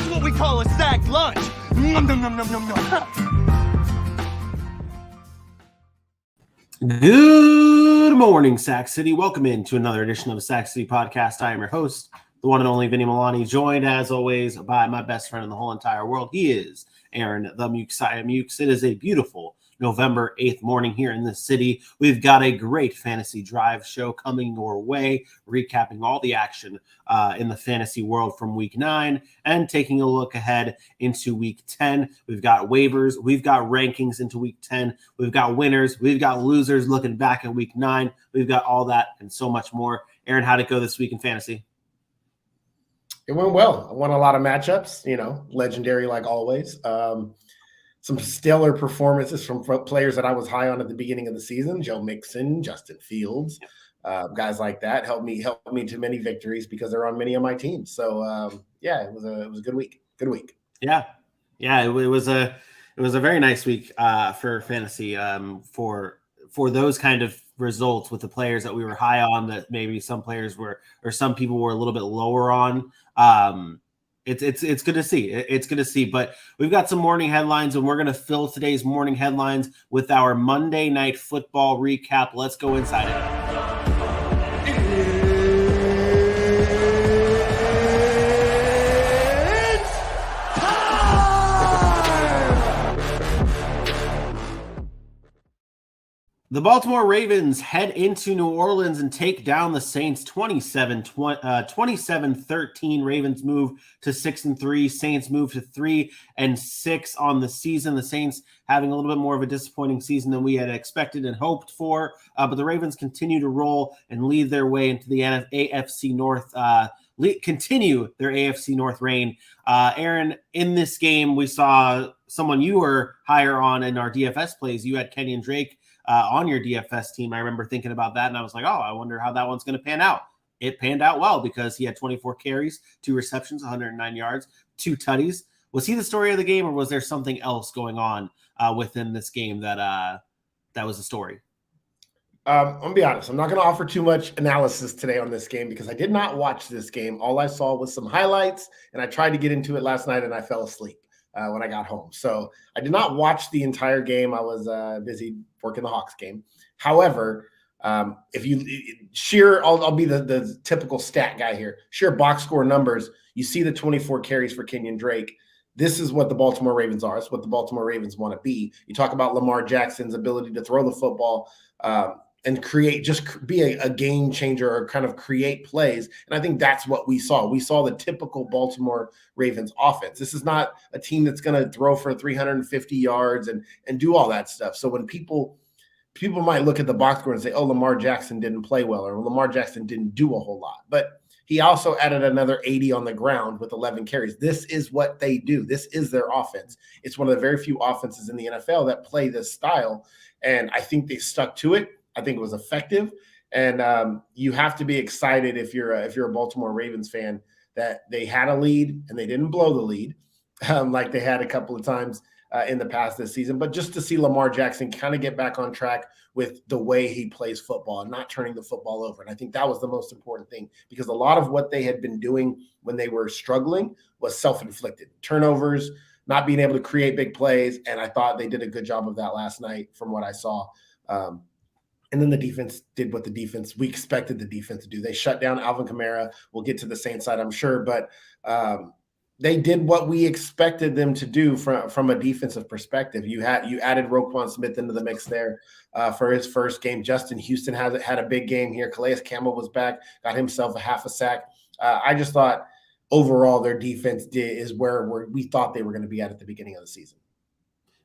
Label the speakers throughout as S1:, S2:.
S1: That's what we call a stacked lunch. Nom, nom, nom, nom, nom, nom.
S2: Good morning, Sac City. Welcome into another edition of the Sac City Podcast. I am your host, the one and only Vinny Milani, joined as always by my best friend in the whole entire world. He is Aaron the Mukesiah Mukes. It is a beautiful November 8th morning here in the city. We've got a great fantasy drive show coming your way, recapping all the action in the fantasy world from week 9 and taking a look ahead into week 10. We've got waivers, we've got rankings into week 10, we've got winners, we've got losers looking back at week 9. We've got all that and so much more. Aaron, how'd it go this week in fantasy?
S3: It went well. I won a lot of matchups, legendary like always. Some stellar performances from players that I was high on at the beginning of the season. Joe Mixon, Justin Fields, guys like that helped me to many victories because they're on many of my teams. So it was a good week. Good week.
S2: Yeah. It was a very nice week for fantasy for those kind of results with the players that we were high on that maybe some players were or some people were a little bit lower on. It's good to see. It's good to see. But we've got some morning headlines, and we're going to fill today's morning headlines with our Monday Night Football recap. Let's go inside it. The Baltimore Ravens head into New Orleans and take down the Saints 27-13. Ravens move to 6-3. Saints move to 3-6 on the season. The Saints having a little bit more of a disappointing season than we had expected and hoped for, but the Ravens continue to roll and lead their way into the AFC North. Continue their AFC North reign. Aaron, in this game, we saw someone you were higher on in our DFS plays. You had Kenyon Drake on your DFS team. I remember thinking about that, and I was like, I wonder how that one's going to pan out. It panned out well because he had 24 carries, 2 receptions, 109 yards, 2 tutties. Was he the story of the game, or was there something else going on within this game that was the story?
S3: I'm going to be honest. I'm not going to offer too much analysis today on this game because I did not watch this game. All I saw was some highlights, and I tried to get into it last night, and I fell asleep when I got home. So I did not watch the entire game. I was busy working the Hawks game. However, if you I'll be the typical stat guy here. Sheer box score numbers. You see the 24 carries for Kenyon Drake. This is what the Baltimore Ravens are. It's what the Baltimore Ravens want to be. You talk about Lamar Jackson's ability to throw the football and be a game changer or kind of create plays. And I think that's what we saw. We saw the typical Baltimore Ravens offense. This is not a team that's going to throw for 350 yards and do all that stuff. So when people might look at the box score and say, Lamar Jackson didn't play well, or Lamar Jackson didn't do a whole lot. But he also added another 80 on the ground with 11 carries. This is what they do. This is their offense. It's one of the very few offenses in the NFL that play this style. And I think they stuck to it. I think it was effective. And you have to be excited if you're a Baltimore Ravens fan that they had a lead and they didn't blow the lead like they had a couple of times in the past this season. But just to see Lamar Jackson kind of get back on track with the way he plays football and not turning the football over. And I think that was the most important thing because a lot of what they had been doing when they were struggling was self-inflicted. Turnovers, not being able to create big plays. And I thought they did a good job of that last night from what I saw. And then the defense did what we expected the defense to do. They shut down Alvin Kamara. We'll get to the Saints side, I'm sure. But they did what we expected them to do from a defensive perspective. You added Roquan Smith into the mix there for his first game. Justin Houston had a big game here. Calais Campbell was back, got himself a half a sack. I just thought overall their defense is where we thought they were going to be at the beginning of the season.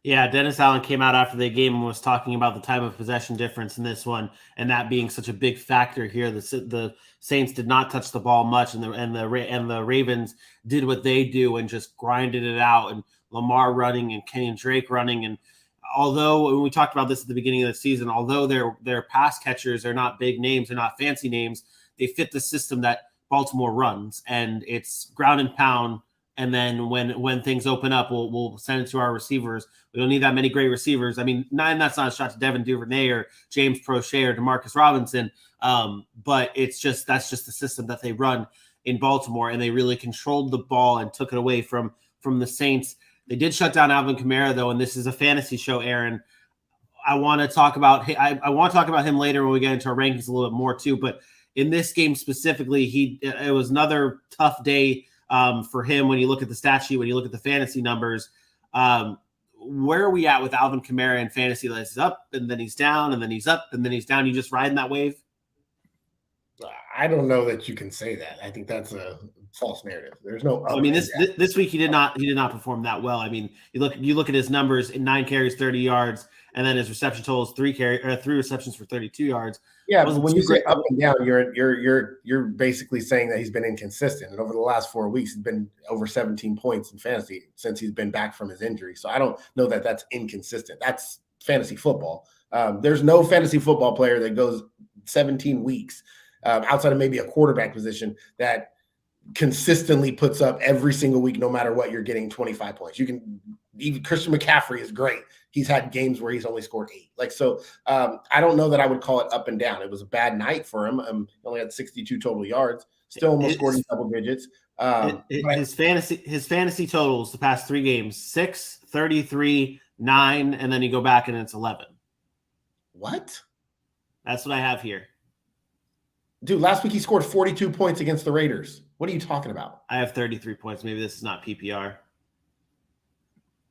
S2: Yeah, Dennis Allen came out after the game and was talking about the time of possession difference in this one, and that being such a big factor here. The Saints did not touch the ball much, and the Ravens did what they do and just grinded it out. And Lamar running and Kenyon Drake running, and although when we talked about this at the beginning of the season, although their pass catchers are not big names, they're not fancy names, they fit the system that Baltimore runs, and it's ground and pound. And then when things open up, we'll send it to our receivers. We don't need that many great receivers. I mean, that's not a shot to Devin Duvernay or James Prochet or Demarcus Robinson, but that's just the system that they run. in Baltimore, and they really controlled the ball and took it away from the Saints. They did shut down Alvin Kamara, though, and this is a fantasy show, Aaron. I want to talk about him later when we get into our rankings a little bit more too. But in this game specifically, it was another tough day for him when you look at the stat sheet, when you look at the fantasy numbers. Where are we at with Alvin Kamara in fantasy? He's up, and then he's down, and then he's up, and then he's down. You just riding that wave?
S3: I don't know that you can say that. I think that's a false narrative. There's no.
S2: I mean, this week he did not perform that well. I mean, you look at his numbers in 9 carries, 30 yards, and then his reception total is 3 receptions for 32 yards.
S3: Yeah, but when you say up and down, you're basically saying that he's been inconsistent. And over the last 4 weeks, he's been over 17 points in fantasy since he's been back from his injury. So I don't know that that's inconsistent. That's fantasy football. There's no fantasy football player that goes 17 weeks outside of maybe a quarterback position that consistently puts up every single week, no matter what, you're getting 25 points. Even Christian McCaffrey is great. He's had games where he's only scored 8. I don't know that I would call it up and down. It was a bad night for him. He only had 62 total yards, still almost scored in double digits.
S2: His fantasy totals the past 3 games, 6, 33, 9, and then you go back and it's 11.
S3: What?
S2: That's what I have here.
S3: Dude, last week he scored 42 points against the Raiders. What are you talking about?
S2: I have 33 points. Maybe this is not PPR.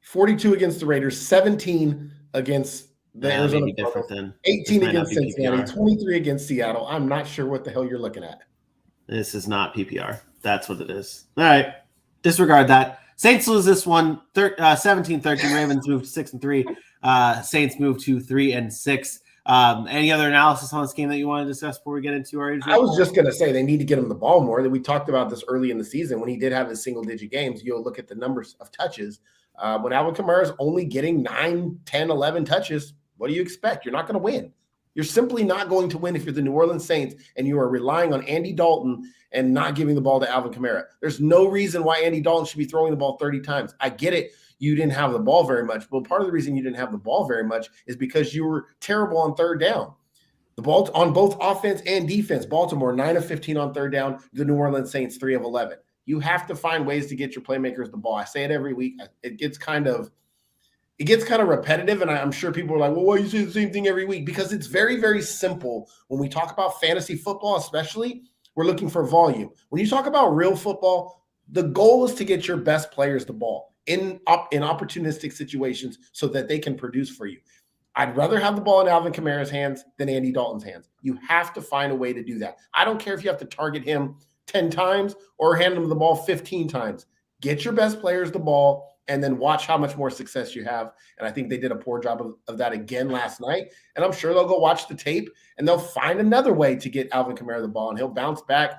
S3: 42 against the Raiders, 17 against the Arizona Cardinals, 18 against Cincinnati, 23 against Seattle. I'm not sure what the hell you're looking at.
S2: This is not PPR. That's what it is. All right. Disregard that. Saints lose this one, 17-13. Ravens move to 6-3. Saints move to 3-6. Any other analysis on this game that you want to discuss before we get into our injury?
S3: I was just going to say they need to get him the ball more. We talked about this early in the season. When he did have his single-digit games, you'll look at the numbers of touches. When Alvin Kamara is only getting 9, 10, 11 touches, what do you expect? You're not going to win. You're simply not going to win if you're the New Orleans Saints and you are relying on Andy Dalton and not giving the ball to Alvin Kamara. There's no reason why Andy Dalton should be throwing the ball 30 times. I get it. You didn't have the ball very much. But part of the reason you didn't have the ball very much is because you were terrible on third down. The ball on both offense and defense, Baltimore 9 of 15 on third down, the New Orleans Saints 3 of 11. You have to find ways to get your playmakers the ball. I say it every week. It gets kind of repetitive, and I'm sure people are like, well, why do you say the same thing every week? Because it's very, very simple. When we talk about fantasy football especially, we're looking for volume. When you talk about real football, the goal is to get your best players the ball in opportunistic situations so that they can produce for you. I'd rather have the ball in Alvin Kamara's hands than Andy Dalton's hands. You have to find a way to do that. I don't care if you have to target him 10 times or hand him the ball 15 times. Get your best players the ball and then watch how much more success you have. And I think they did a poor job of that again last night. And I'm sure they'll go watch the tape and they'll find another way to get Alvin Kamara the ball, and he'll bounce back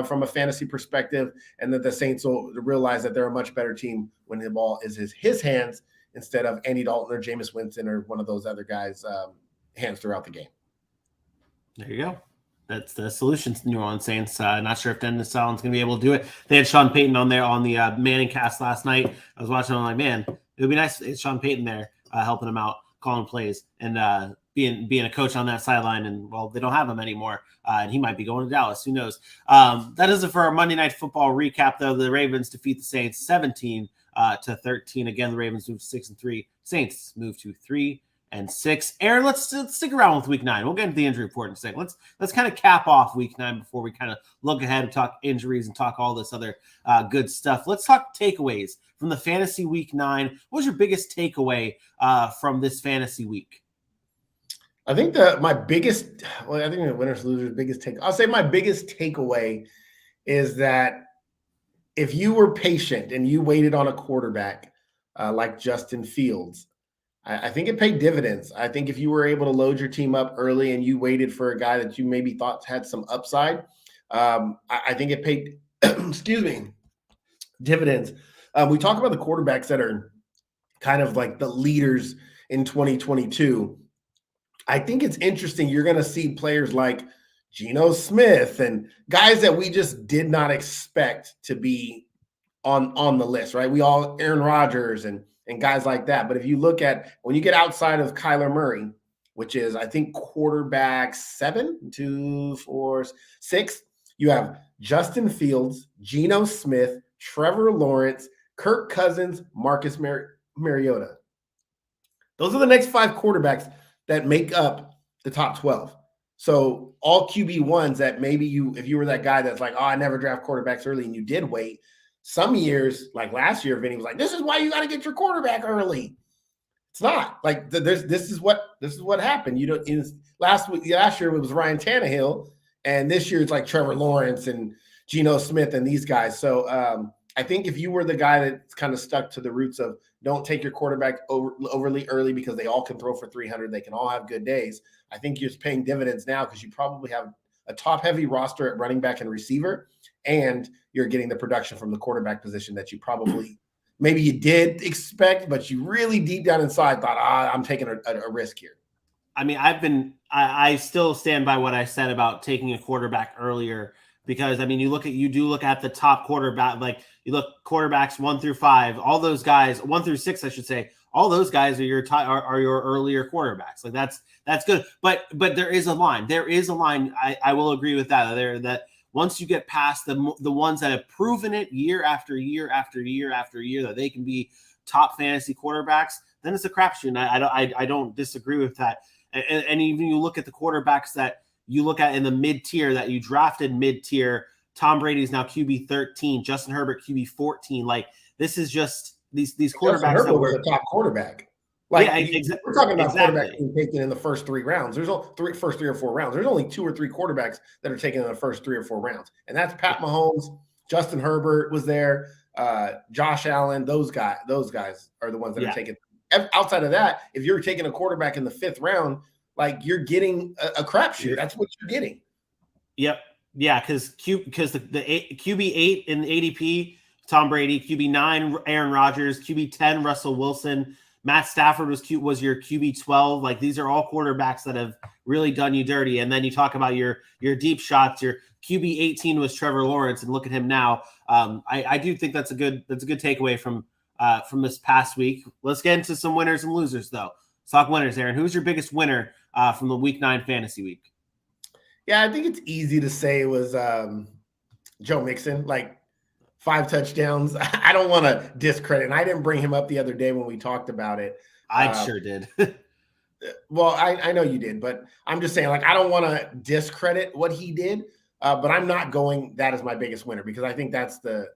S3: from a fantasy perspective, and that the Saints will realize that they're a much better team when the ball is his hands instead of Andy Dalton or Jameis Winston or one of those other guys' hands throughout the game.
S2: There you go. That's the solution to New Orleans Saints. Not sure if Dennis Allen's going to be able to do it. They had Sean Payton on there on the Manning cast last night. I was watching. I'm like, man, it would be nice if Sean Payton there helping him out, calling plays, and being a coach on that sideline. And, well, they don't have him anymore, and he might be going to Dallas. Who knows? That is it for our Monday Night Football recap, though. The Ravens defeat the Saints 17-13. Again, the Ravens move to 6-3. Saints move to 3-6. Aaron, let's stick around with week 9. We'll get into the injury report in a second. Let's kind of cap off week 9 before we kind of look ahead and talk injuries and talk all this other good stuff. Let's talk takeaways from the fantasy week 9. What was your biggest takeaway from this fantasy week?
S3: I think my biggest takeaway is that if you were patient and you waited on a quarterback like Justin Fields, I think it paid dividends. I think if you were able to load your team up early and you waited for a guy that you maybe thought had some upside, I think it paid, dividends. We talk about the quarterbacks that are kind of like the leaders in 2022. I think it's interesting. You're going to see players like Geno Smith and guys that we just did not expect to be on the list, right? Aaron Rodgers and guys like that. But if you look at when you get outside of Kyler Murray, which is, I think, quarterback 7, 2, 4, 6, you have Justin Fields, Geno Smith, Trevor Lawrence, Kirk Cousins, Marcus Mariota. Those are the next 5 quarterbacks that make up the top 12. So all QB1s that maybe if you were that guy that's like, oh, I never draft quarterbacks early, and you did wait. Some years, like last year, Vinny was like, this is why you got to get your quarterback early. It's not like this is what happened. You know, last year it was Ryan Tannehill, and this year it's like Trevor Lawrence and Geno Smith and these guys. So I think if you were the guy that's kind of stuck to the roots of don't take your quarterback overly early because they all can throw for 300, they can all have good days. I think you're paying dividends now because you probably have a top-heavy roster at running back and receiver, and you're getting the production from the quarterback position that you probably maybe you did expect, but you really deep down inside thought, I'm taking a risk here.
S2: I mean, I still stand by what I said about taking a quarterback earlier, because I mean, you do look at the top quarterback, like you look quarterbacks 1 through 5, all those guys, 1 through 6, I should say, all those guys are your earlier quarterbacks. Like that's good. But there is a line. There is a line. I will agree with that. That once you get past the ones that have proven it year after year after year after year that they can be top fantasy quarterbacks, then it's a crapshoot. I don't disagree with that. And even you look at the quarterbacks that you look at in the mid-tier that you drafted mid-tier, Tom Brady's now QB 13, Justin Herbert QB 14. Like this is just these quarterbacks that were
S3: a top quarterback. Like
S2: yeah,
S3: we're talking about quarterbacks being taken in the first 3 rounds. There's only first 3 or 4 rounds. There's only 2 or 3 quarterbacks that are taken in the first 3 or 4 rounds, and that's Pat Mahomes, Justin Herbert was there, Josh Allen. Those guys are the ones that are taken. Outside of that, if you're taking a quarterback in the 5th round, like you're getting a crapshoot. That's what you're getting.
S2: Yep. Yeah, because the QB 8 in ADP, Tom Brady, QB 9, Aaron Rodgers, QB 10, Russell Wilson, Matt Stafford was your QB 12. Like these are all quarterbacks that have really done you dirty. And then you talk about your deep shots. Your QB 18 was Trevor Lawrence, and look at him now. I do think that's a good takeaway from this past week. Let's get into some winners and losers, though. Let's talk winners, Aaron. Who's your biggest winner from the Week 9 fantasy week?
S3: Yeah, I think it's easy to say it was Joe Mixon, like 5 touchdowns. I don't want to discredit, and I didn't bring him up the other day when we talked about it.
S2: I sure did.
S3: Well, I know you did, but I'm just saying, like, I don't want to discredit what he did, but I'm not going that as my biggest winner because I think that's the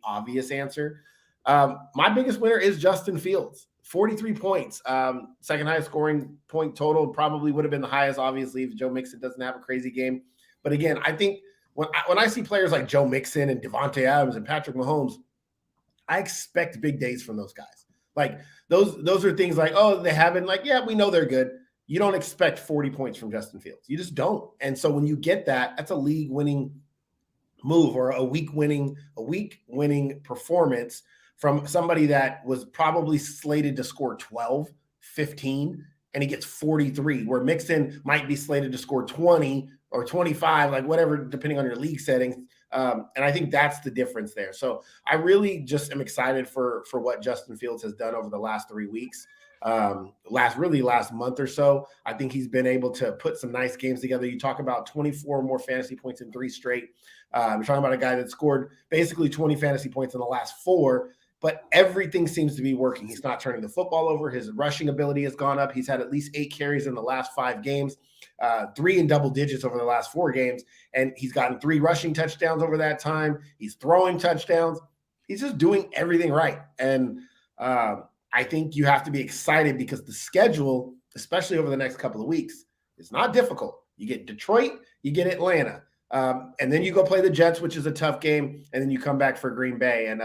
S3: obvious answer. My biggest winner is Justin Fields. 43 points, second highest scoring point total, probably would have been the highest, obviously, if Joe Mixon doesn't have a crazy game. But again, I think when I see players like Joe Mixon and Devontae Adams and Patrick Mahomes, I expect big days from those guys. Like those are things like, oh, they haven't, like, yeah, we know they're good. You don't expect 40 points from Justin Fields. You just don't. And so when you get that, that's a league winning move or a week winning performance from somebody that was probably slated to score 12, 15, and he gets 43, where Mixon might be slated to score 20 or 25, like whatever, depending on your league settings. And I think that's the difference there. So I really just am excited for what Justin Fields has done over the last 3 weeks. Last month or so. I think he's been able to put some nice games together. You talk about 24 more fantasy points in 3 straight. You're talking about a guy that scored basically 20 fantasy points in the last 4. But everything seems to be working. He's not turning the football over. His rushing ability has gone up. He's had at least 8 carries in the last 5 games, 3 in double digits over the last 4 games. And he's gotten 3 rushing touchdowns over that time. He's throwing touchdowns. He's just doing everything right. And I think you have to be excited because the schedule, especially over the next couple of weeks, is not difficult. You get Detroit, you get Atlanta. And then you go play the Jets, which is a tough game. And then you come back for Green Bay. And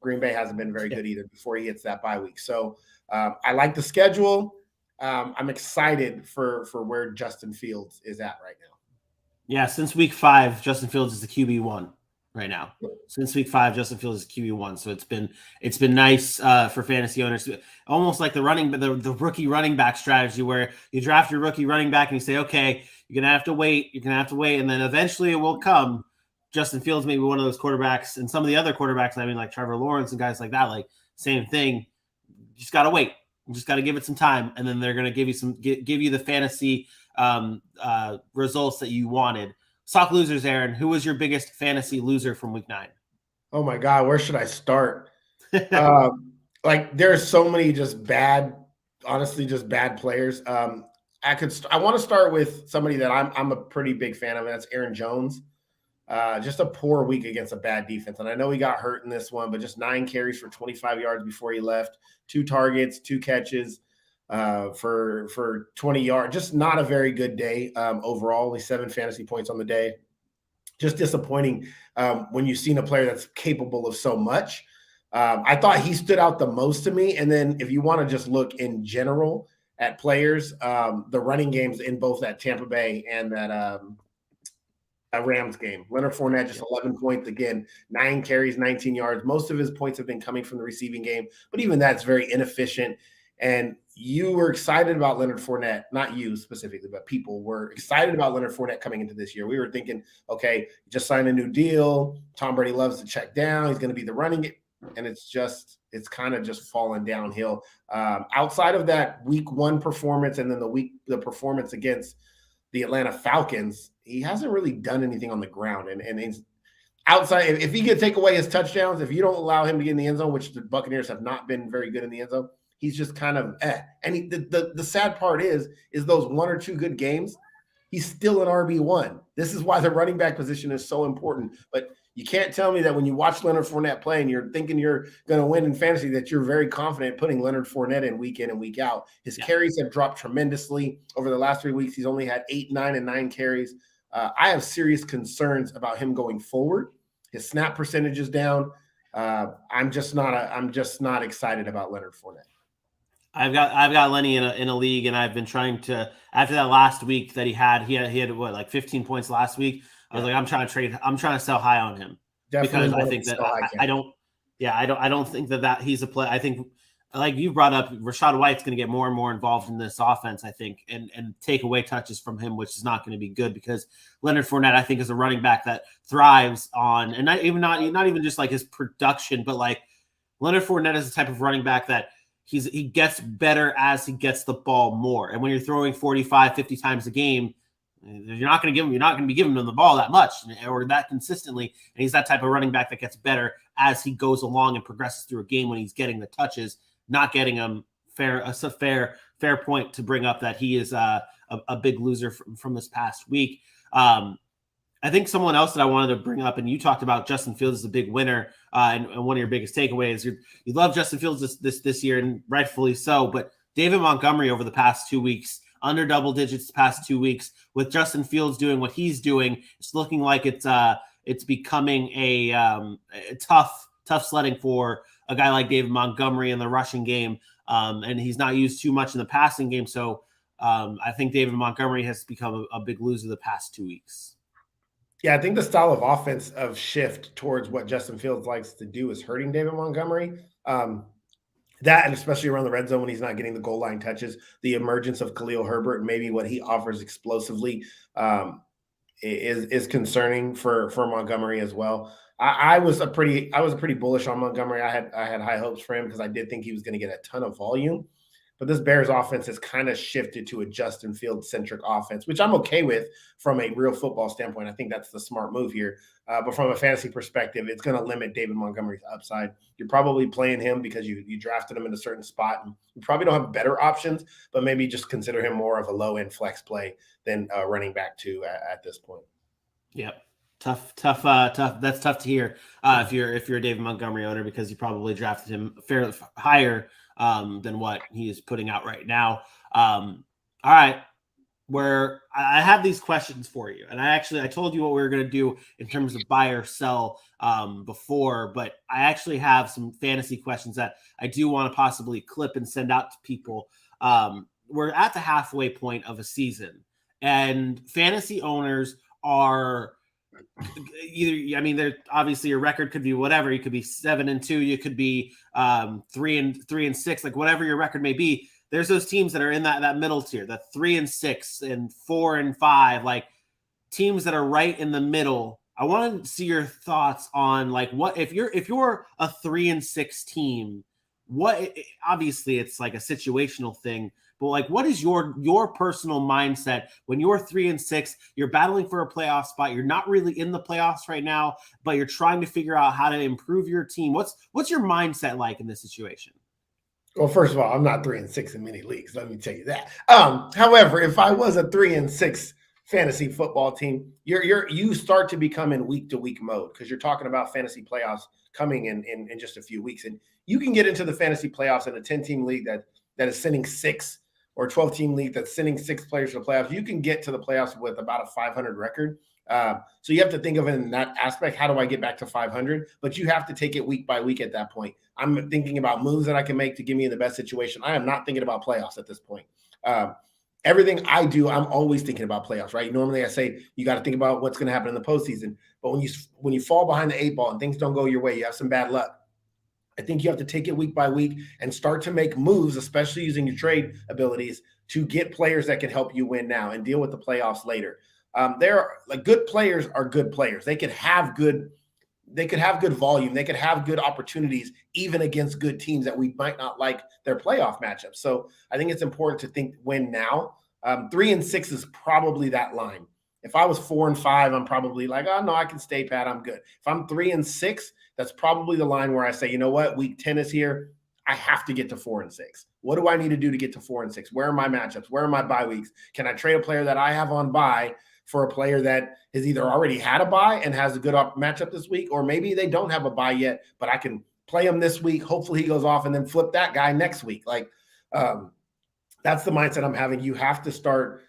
S3: Green Bay hasn't been very good either before he hits that bye week. So I like the schedule. I'm excited for where Justin Fields is at right now.
S2: Yeah, since week 5, Justin Fields is the QB1 right now. Since week 5, Justin Fields is QB1. So it's been nice for fantasy owners, almost like the rookie running back strategy where you draft your rookie running back and you say, okay, you're gonna have to wait, and then eventually it will come. Justin Fields may be one of those quarterbacks, and some of the other quarterbacks, I mean, like Trevor Lawrence and guys like that, like same thing. You just got to wait. You just got to give it some time, and then they're going to give you the fantasy results that you wanted. Sock losers, Aaron. Who was your biggest fantasy loser from week 9?
S3: Oh my God, where should I start? Like there's so many just bad, honestly, just bad players. I want to start with somebody that I'm a pretty big fan of, and that's Aaron Jones. Just a poor week against a bad defense. And I know he got hurt in this one, but just 9 carries for 25 yards before he left, 2 targets, 2 catches for 20 yards. Just not a very good day overall. Only 7 fantasy points on the day. Just disappointing when you've seen a player that's capable of so much. I thought he stood out the most to me. And then if you want to just look in general at players, the running games in both that Tampa Bay and that Rams game. Leonard Fournette, just 11 points again, 9 carries, 19 yards. Most of his points have been coming from the receiving game, but even that's very inefficient. And you were excited about Leonard Fournette, not you specifically, but people were excited about Leonard Fournette coming into this year. We were thinking, okay, just signed a new deal. Tom Brady loves to check down. He's going to be the running game. And it's kind of just fallen downhill. Outside of that week 1 performance and then the performance against the Atlanta Falcons, he hasn't really done anything on the ground. And he's outside. If he could take away his touchdowns, if you don't allow him to get in the end zone, which the Buccaneers have not been very good in the end zone, he's just kind of And the sad part is those 1 or 2 good games, he's still an RB1. This is why the running back position is so important. But you can't tell me that when you watch Leonard Fournette play and you're thinking you're going to win in fantasy, that you're very confident putting Leonard Fournette in and week out. His carries have dropped tremendously over the last 3 weeks. He's only had 8, 9, and 9 carries. I have serious concerns about him going forward. His snap percentage is down. I'm just not excited about Leonard Fournette.
S2: I've got Lenny in a league, and I've been trying to, after that last week that he had what, like 15 points last week. I was like, I'm trying to sell high on him. Definitely, because I think that I don't think that he's a play. I think, like you brought up, Rachaad White's going to get more and more involved in this offense, I think, and take away touches from him, which is not going to be good, because Leonard Fournette, I think, is a running back that thrives on, and not even just like his production, but like Leonard Fournette is the type of running back that he gets better as he gets the ball more. And when you're throwing 45, 50 times a game, you're not going to be giving him the ball that much or that consistently. And he's that type of running back that gets better as he goes along and progresses through a game when he's getting the touches, not getting them fair point to bring up that he is a big loser from this past week. I think someone else that I wanted to bring up, and you talked about Justin Fields as a big winner, and one of your biggest takeaways. You love Justin Fields this year, and rightfully so. But David Montgomery over the past 2 weeks, under double digits the past 2 weeks, with Justin Fields doing what he's doing, it's looking like it's becoming a tough sledding for a guy like David Montgomery in the rushing game, and he's not used too much in the passing game. So I think David Montgomery has become a big loser the past 2 weeks.
S3: Yeah, I think the style of offense of shift towards what Justin Fields likes to do is hurting David Montgomery. That, and especially around the red zone when he's not getting the goal line touches, the emergence of Khalil Herbert, maybe what he offers explosively, is concerning for Montgomery as well. I was pretty bullish on Montgomery. I had high hopes for him because I did think he was going to get a ton of volume. But this Bears offense has kind of shifted to a Justin Fields-centric offense, which I'm okay with from a real football standpoint. I think that's the smart move here. But from a fantasy perspective, it's going to limit David Montgomery's upside. You're probably playing him because you drafted him in a certain spot. And you probably don't have better options, but maybe just consider him more of a low-end flex play than running back two at this point.
S2: Yep. Tough. That's tough to hear if you're a David Montgomery owner, because you probably drafted him fairly higher than what he is putting out right now. All right. Where I have these questions for you. And I told you what we were going to do in terms of buy or sell before, but I actually have some fantasy questions that I do want to possibly clip and send out to people. We're at the halfway point of a season, and fantasy owners are they're obviously, your record could be whatever. You could be 7-2, you could be 3-6, like whatever your record may be. There's those teams that are in that middle tier, that 3-6 and 4-5, like teams that are right in the middle. I want to see your thoughts on like what if you're a 3-6 team. What, obviously it's like a situational thing, but like, what is your personal mindset when you're 3-6, you're battling for a playoff spot, you're not really in the playoffs right now, but you're trying to figure out how to improve your team? What's your mindset like in this situation?
S3: Well, first of all, I'm not 3-6 in many leagues. Let me tell you that. However, if I was a 3-6 fantasy football team, you start to become in week to week mode because you're talking about fantasy playoffs coming in just a few weeks, and you can get into the fantasy playoffs in a 10-team league that is sending 6, or 12-team league that's sending 6 players to the playoffs. You can get to the playoffs with about a 500 record. So you have to think of it in that aspect. How do I get back to 500? But you have to take it week by week at that point. I'm thinking about moves that I can make to give me the best situation. I am not thinking about playoffs at this point. Everything I do, I'm always thinking about playoffs, right? Normally I say you got to think about what's going to happen in the postseason. But when you fall behind the 8 ball and things don't go your way, you have some bad luck. I think you have to take it week by week and start to make moves, especially using your trade abilities to get players that can help you win now and deal with the playoffs later. Good players are good players. They could have good volume. They could have good opportunities, even against good teams that we might not like their playoff matchups. So I think it's important to think win now. 3-6 is probably that line. If I was 4-5, I'm probably like, oh no, I can stay pat. I'm good. If I'm 3-6, that's probably the line where I say, you know what, week 10 is here. I have to get to 4-6. What do I need to do to get to 4-6? Where are my matchups? Where are my bye weeks? Can I trade a player that I have on bye for a player that has either already had a bye and has a good matchup this week, or maybe they don't have a bye yet, but I can play him this week. Hopefully he goes off and then flip that guy next week. That's the mindset I'm having. You have to start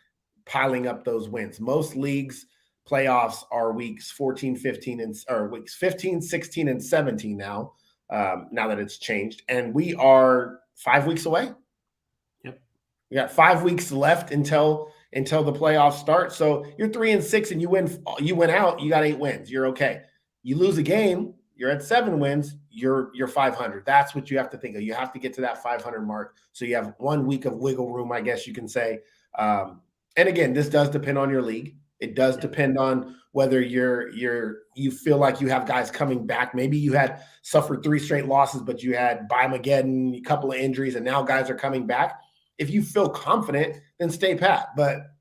S3: piling up those wins. Most leagues playoffs are weeks 14, 15, or weeks 15, 16, and 17 now, now that it's changed. And we are 5 weeks away.
S2: Yep.
S3: We got 5 weeks left until the playoffs start. So you're 3-6 and you win out, you got 8 wins. You're okay. You lose a game, you're at 7 wins, you're 500. That's what you have to think of. You have to get to that 500 mark. So you have 1 week of wiggle room, I guess you can say. And again, this does depend on your league. It does depend on whether you feel like you have guys coming back. Maybe you had suffered 3 straight losses, but you had Bamageddon, a couple of injuries, and now guys are coming back. If you feel confident, then stay pat. But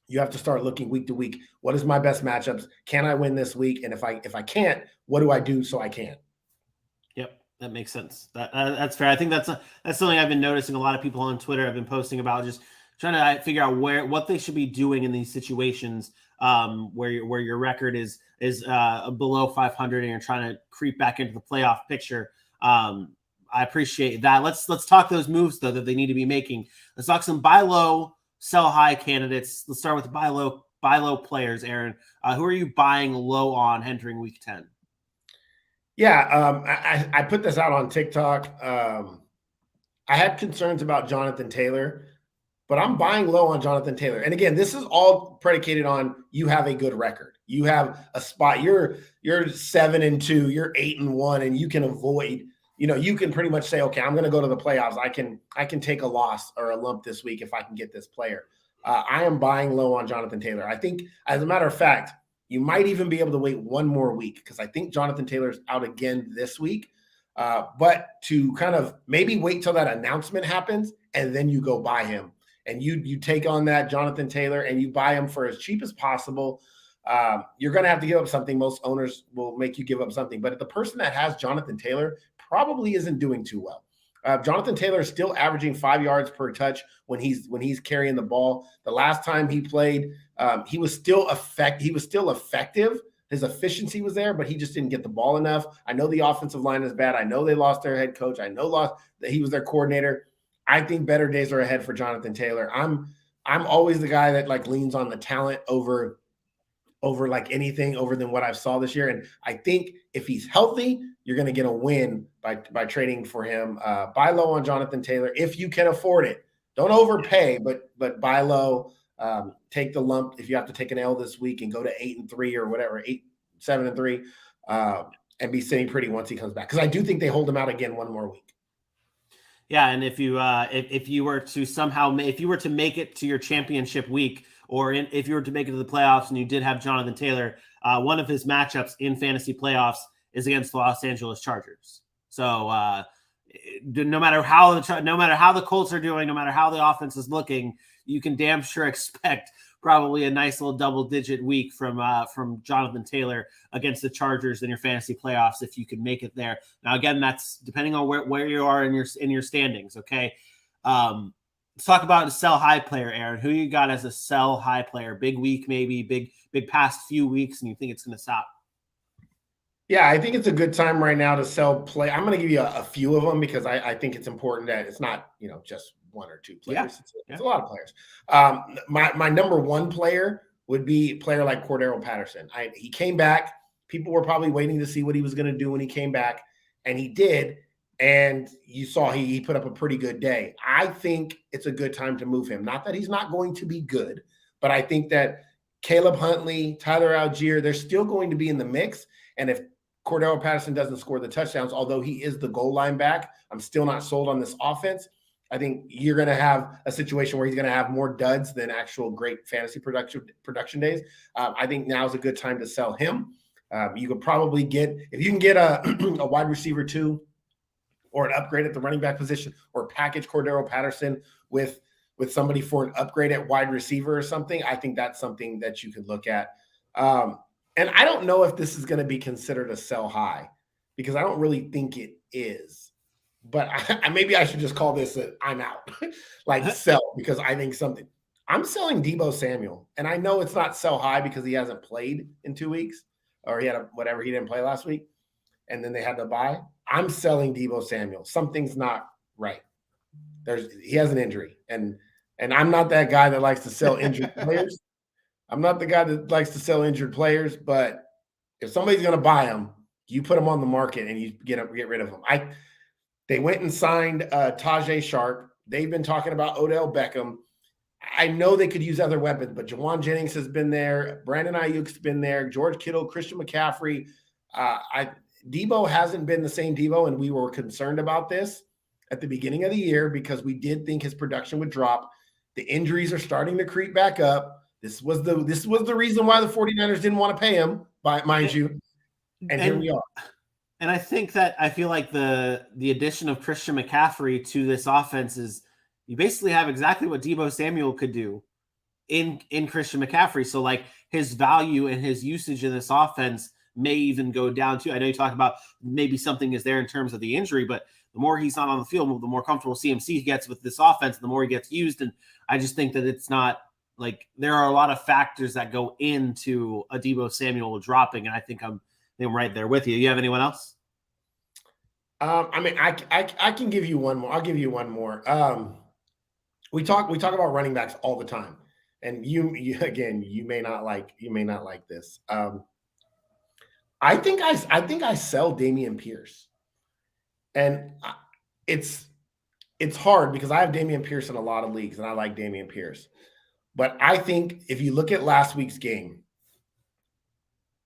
S3: you have to start looking week to week. What is my best matchups? Can I win this week? And if I can't, what do I do so I can?
S2: Yep, that makes sense. That's fair. I think that's something I've been noticing. A lot of people on Twitter have been posting about, just trying to figure out what they should be doing in these situations where your record is below 500 and you're trying to creep back into the playoff picture. I appreciate that. Let's talk those moves though that they need to be making. Let's talk some buy low, sell high candidates. Let's start with the buy low players. Aaron, who are you buying low on entering week 10?
S3: Yeah, I put this out on TikTok. I had concerns about Jonathan Taylor, but I'm buying low on Jonathan Taylor. And again, this is all predicated on you have a good record. You have a spot. You're 7-2, you're 8-1, and you can avoid. You can pretty much say, okay, I'm going to go to the playoffs. I can take a loss or a lump this week if I can get this player. I am buying low on Jonathan Taylor. I think, as a matter of fact, you might even be able to wait 1 more week because I think Jonathan Taylor's out again this week. But to kind of maybe wait till that announcement happens and then you go buy him. And you take on that Jonathan Taylor and you buy him for as cheap as possible. You're going to have to give up something. Most owners will make you give up something. But the person that has Jonathan Taylor probably isn't doing too well. Jonathan Taylor is still averaging 5 yards per touch when he's carrying the ball. The last time he played, he was still effective. His efficiency was there, but he just didn't get the ball enough. I know the offensive line is bad. I know they lost their head coach. I know that he was their coordinator. I think better days are ahead for Jonathan Taylor. I'm always the guy that leans on the talent over anything over than what I saw this year. And I think if he's healthy, you're going to get a win by trading for him. Buy low on Jonathan Taylor if you can afford it. Don't overpay, but buy low. Take the lump if you have to take an L this week and go to 8-3 or whatever, 7-3, and be sitting pretty once he comes back. Because I do think they hold him out again 1 more week.
S2: Yeah, and if you were to make it to your championship week, or if you were to make it to the playoffs and you did have Jonathan Taylor, one of his matchups in fantasy playoffs is against the Los Angeles Chargers. So no matter how the Colts are doing, no matter how the offense is looking, you can damn sure expect probably a nice little double-digit week from Jonathan Taylor against the Chargers in your fantasy playoffs if you can make it there. Now, again, that's depending on where you are in your standings. Okay, let's talk about a sell high player, Aaron. Who you got as a sell high player? Big week, maybe big past few weeks, and you think it's going to stop?
S3: Yeah, I think it's a good time right now to sell play. I'm going to give you a few of them because I think it's important that it's not, just one or two players. It's a lot of players. My number one player would be a player like Cordero Patterson. He came back. People were probably waiting to see what he was going to do when he came back, and he did. And you saw he put up a pretty good day. I think it's a good time to move him. Not that he's not going to be good, but I think that Caleb Huntley, Tyler Algier, they're still going to be in the mix. And if Cordero Patterson doesn't score the touchdowns, although he is the goal line back, I'm still not sold on this offense. I think you're going to have a situation where he's going to have more duds than actual great fantasy production days. I think now is a good time to sell him. You could probably if you can get a wide receiver too, or an upgrade at the running back position, or package Cordero Patterson with somebody for an upgrade at wide receiver or something. I think that's something that you could look at. And I don't know if this is going to be considered a sell high because I don't really think it is. But maybe I should just call this I'm out, like sell, because I think I'm selling Deebo Samuel. And I know it's not sell high because he hasn't played in 2 weeks, or he didn't play last week. And then they had to buy. I'm selling Deebo Samuel. Something's not right. He has an injury. And I'm not that guy that likes to sell injured players. I'm not the guy that likes to sell injured players, but if somebody's going to buy them, you put them on the market and you get rid of them. They went and signed Tajay Sharp. They've been talking about Odell Beckham. I know they could use other weapons, but Jawan Jennings has been there. Brandon Ayuk's been there. George Kittle, Christian McCaffrey. Deebo hasn't been the same Deebo, and we were concerned about this at the beginning of the year because we did think his production would drop. The injuries are starting to creep back up. This was the reason why the 49ers didn't want to pay him, mind you. And here we are.
S2: And I think that I feel like the addition of Christian McCaffrey to this offense is you basically have exactly what Deebo Samuel could do in Christian McCaffrey. So like his value and his usage in this offense may even go down too. I know you talked about maybe something is there in terms of the injury, but the more he's not on the field, the more comfortable CMC gets with this offense, the more he gets used. And I just think that it's not like there are a lot of factors that go into a Deebo Samuel dropping. And I think I'm right there with you. You have anyone else?
S3: I can give you one more. I'll give you one more. We talk about running backs all the time, and you may not like this. I think I sell Dameon Pierce, and it's hard because I have Dameon Pierce in a lot of leagues, and I like Dameon Pierce. But I think if you look at last week's game,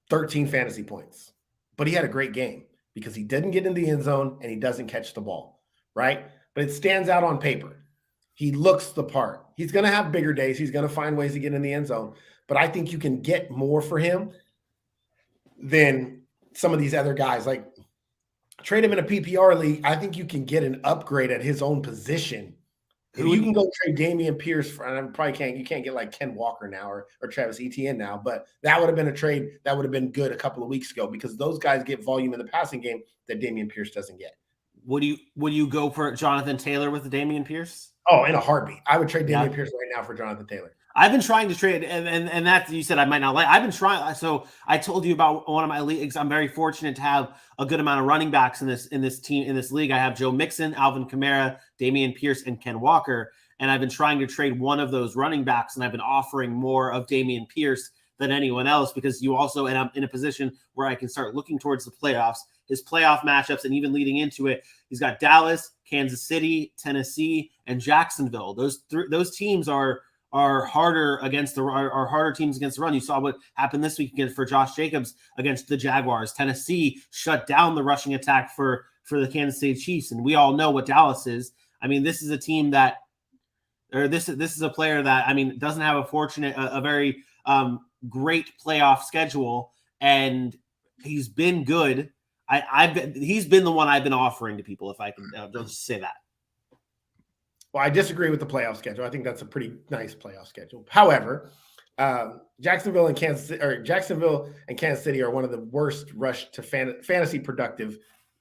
S3: 13 fantasy points, but he had a great game because he didn't get in the end zone and he doesn't catch the ball, right? But it stands out on paper. He looks the part. He's going to have bigger days. He's going to find ways to get in the end zone. But I think you can get more for him than some of these other guys. Like trade him in a PPR league. I think you can get an upgrade at his own position. If you can go trade Dameon Pierce for, and you can't get like Ken Walker now or Travis Etienne now, but that would have been a trade that would have been good a couple of weeks ago because those guys get volume in the passing game that Dameon Pierce doesn't get.
S2: Would you go for Jonathan Taylor with the Dameon Pierce?
S3: Oh, in a heartbeat. I would trade Dameon Pierce right now for Jonathan Taylor.
S2: I've been trying to trade, and that you said I might not like. I've been trying. So I told you about one of my leagues. I'm very fortunate to have a good amount of running backs in this league. I have Joe Mixon, Alvin Kamara, Dameon Pierce, and Ken Walker. And I've been trying to trade one of those running backs, and I've been offering more of Dameon Pierce than anyone else because and I'm in a position where I can start looking towards the playoffs, his playoff matchups, and even leading into it. He's got Dallas, Kansas City, Tennessee, and Jacksonville. Those teams are harder teams against the run. You saw what happened this week for Josh Jacobs against the Jaguars. Tennessee shut down the rushing attack for the Kansas City Chiefs, and we all know what Dallas is. I mean, this is a team this is a player that doesn't have a very great playoff schedule, and he's been good. He's been the one I've been offering to people. If I can, I'll just say that.
S3: Well, I disagree with the playoff schedule. I think that's a pretty nice playoff schedule. However, Jacksonville and Kansas City are one of the worst rush to fantasy productive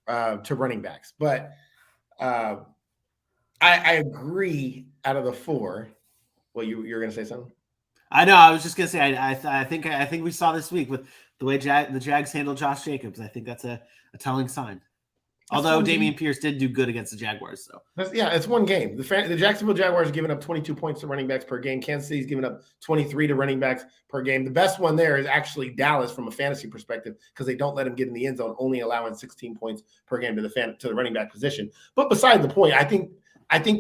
S3: to running backs. But I agree. Out of the four, well, you're going to say something.
S2: I know. I was just going to say. I think we saw this week with the way the Jags handled Josh Jacobs. I think that's a telling sign. Although Dameon Pierce did do good against the Jaguars, so
S3: it's one game. The Jacksonville Jaguars are giving up 22 points to running backs per game. Kansas City's giving up 23 to running backs per game. The best one there is actually Dallas from a fantasy perspective because they don't let him get in the end zone, only allowing 16 points per game to the running back position. But beside the point, I think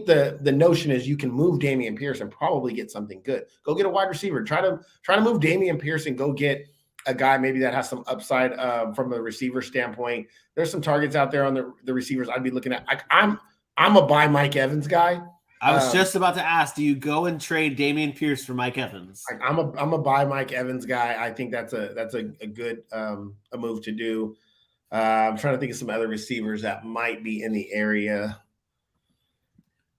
S3: the notion is you can move Dameon Pierce and probably get something good. Go get a wide receiver. Try to move Dameon Pierce and go get a guy maybe that has some upside from a receiver standpoint. There's some targets out there on the receivers I'd be looking at. I'm a buy Mike Evans guy.
S2: I was just about to ask, do you go and trade Dameon Pierce for Mike Evans?
S3: I'm a buy Mike Evans guy. I think that's a good a move to do. I'm trying to think of some other receivers that might be in the area.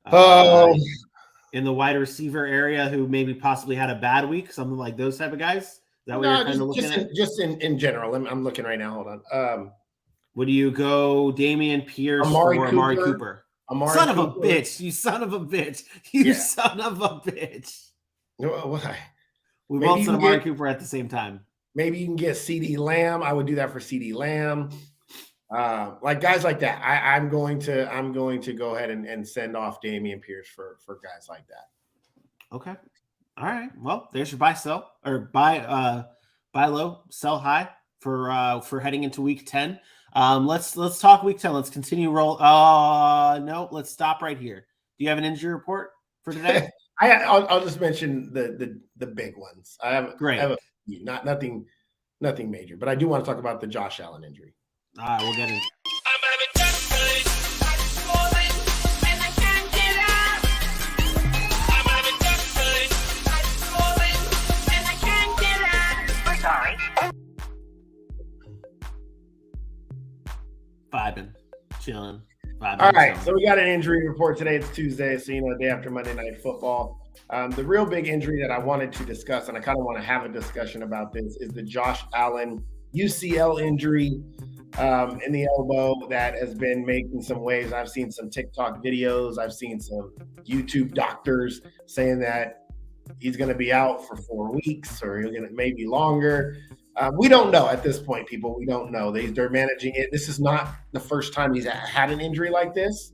S2: In the wide receiver area who maybe possibly had a bad week, something like those type of guys? Is that what you're kind of looking at?
S3: Just in general. I'm looking right now. Hold on.
S2: Would you go Dameon Pierce or Amari Cooper? Son of a bitch. You son of a bitch. You son of a bitch.
S3: Why?
S2: We both said Amari Cooper at the same time.
S3: Maybe you can get CeeDee Lamb. I would do that for CeeDee Lamb. Like guys like that. I'm going to go ahead and send off Dameon Pierce for guys like that.
S2: Okay. All right. Well, there's your buy low, sell high for heading into week 10. Let's talk week 10. Let's continue roll. No, let's stop right here. Do you have an injury report for today?
S3: I'll just mention the big ones.
S2: Great.
S3: I have nothing major, but I do want to talk about the Josh Allen injury.
S2: All right, we'll get into it. Vibing, chilling.
S3: All right, so we got an injury report today. It's Tuesday, so day after Monday Night Football. The real big injury that I wanted to discuss, and I kind of want to have a discussion about this, is the Josh Allen UCL injury in the elbow that has been making some waves. I've seen some TikTok videos. I've seen some YouTube doctors saying that he's going to be out for 4 weeks or he's going to maybe longer. We don't know at this point, people. We don't know. They're managing it. This is not the first time he's had an injury like this.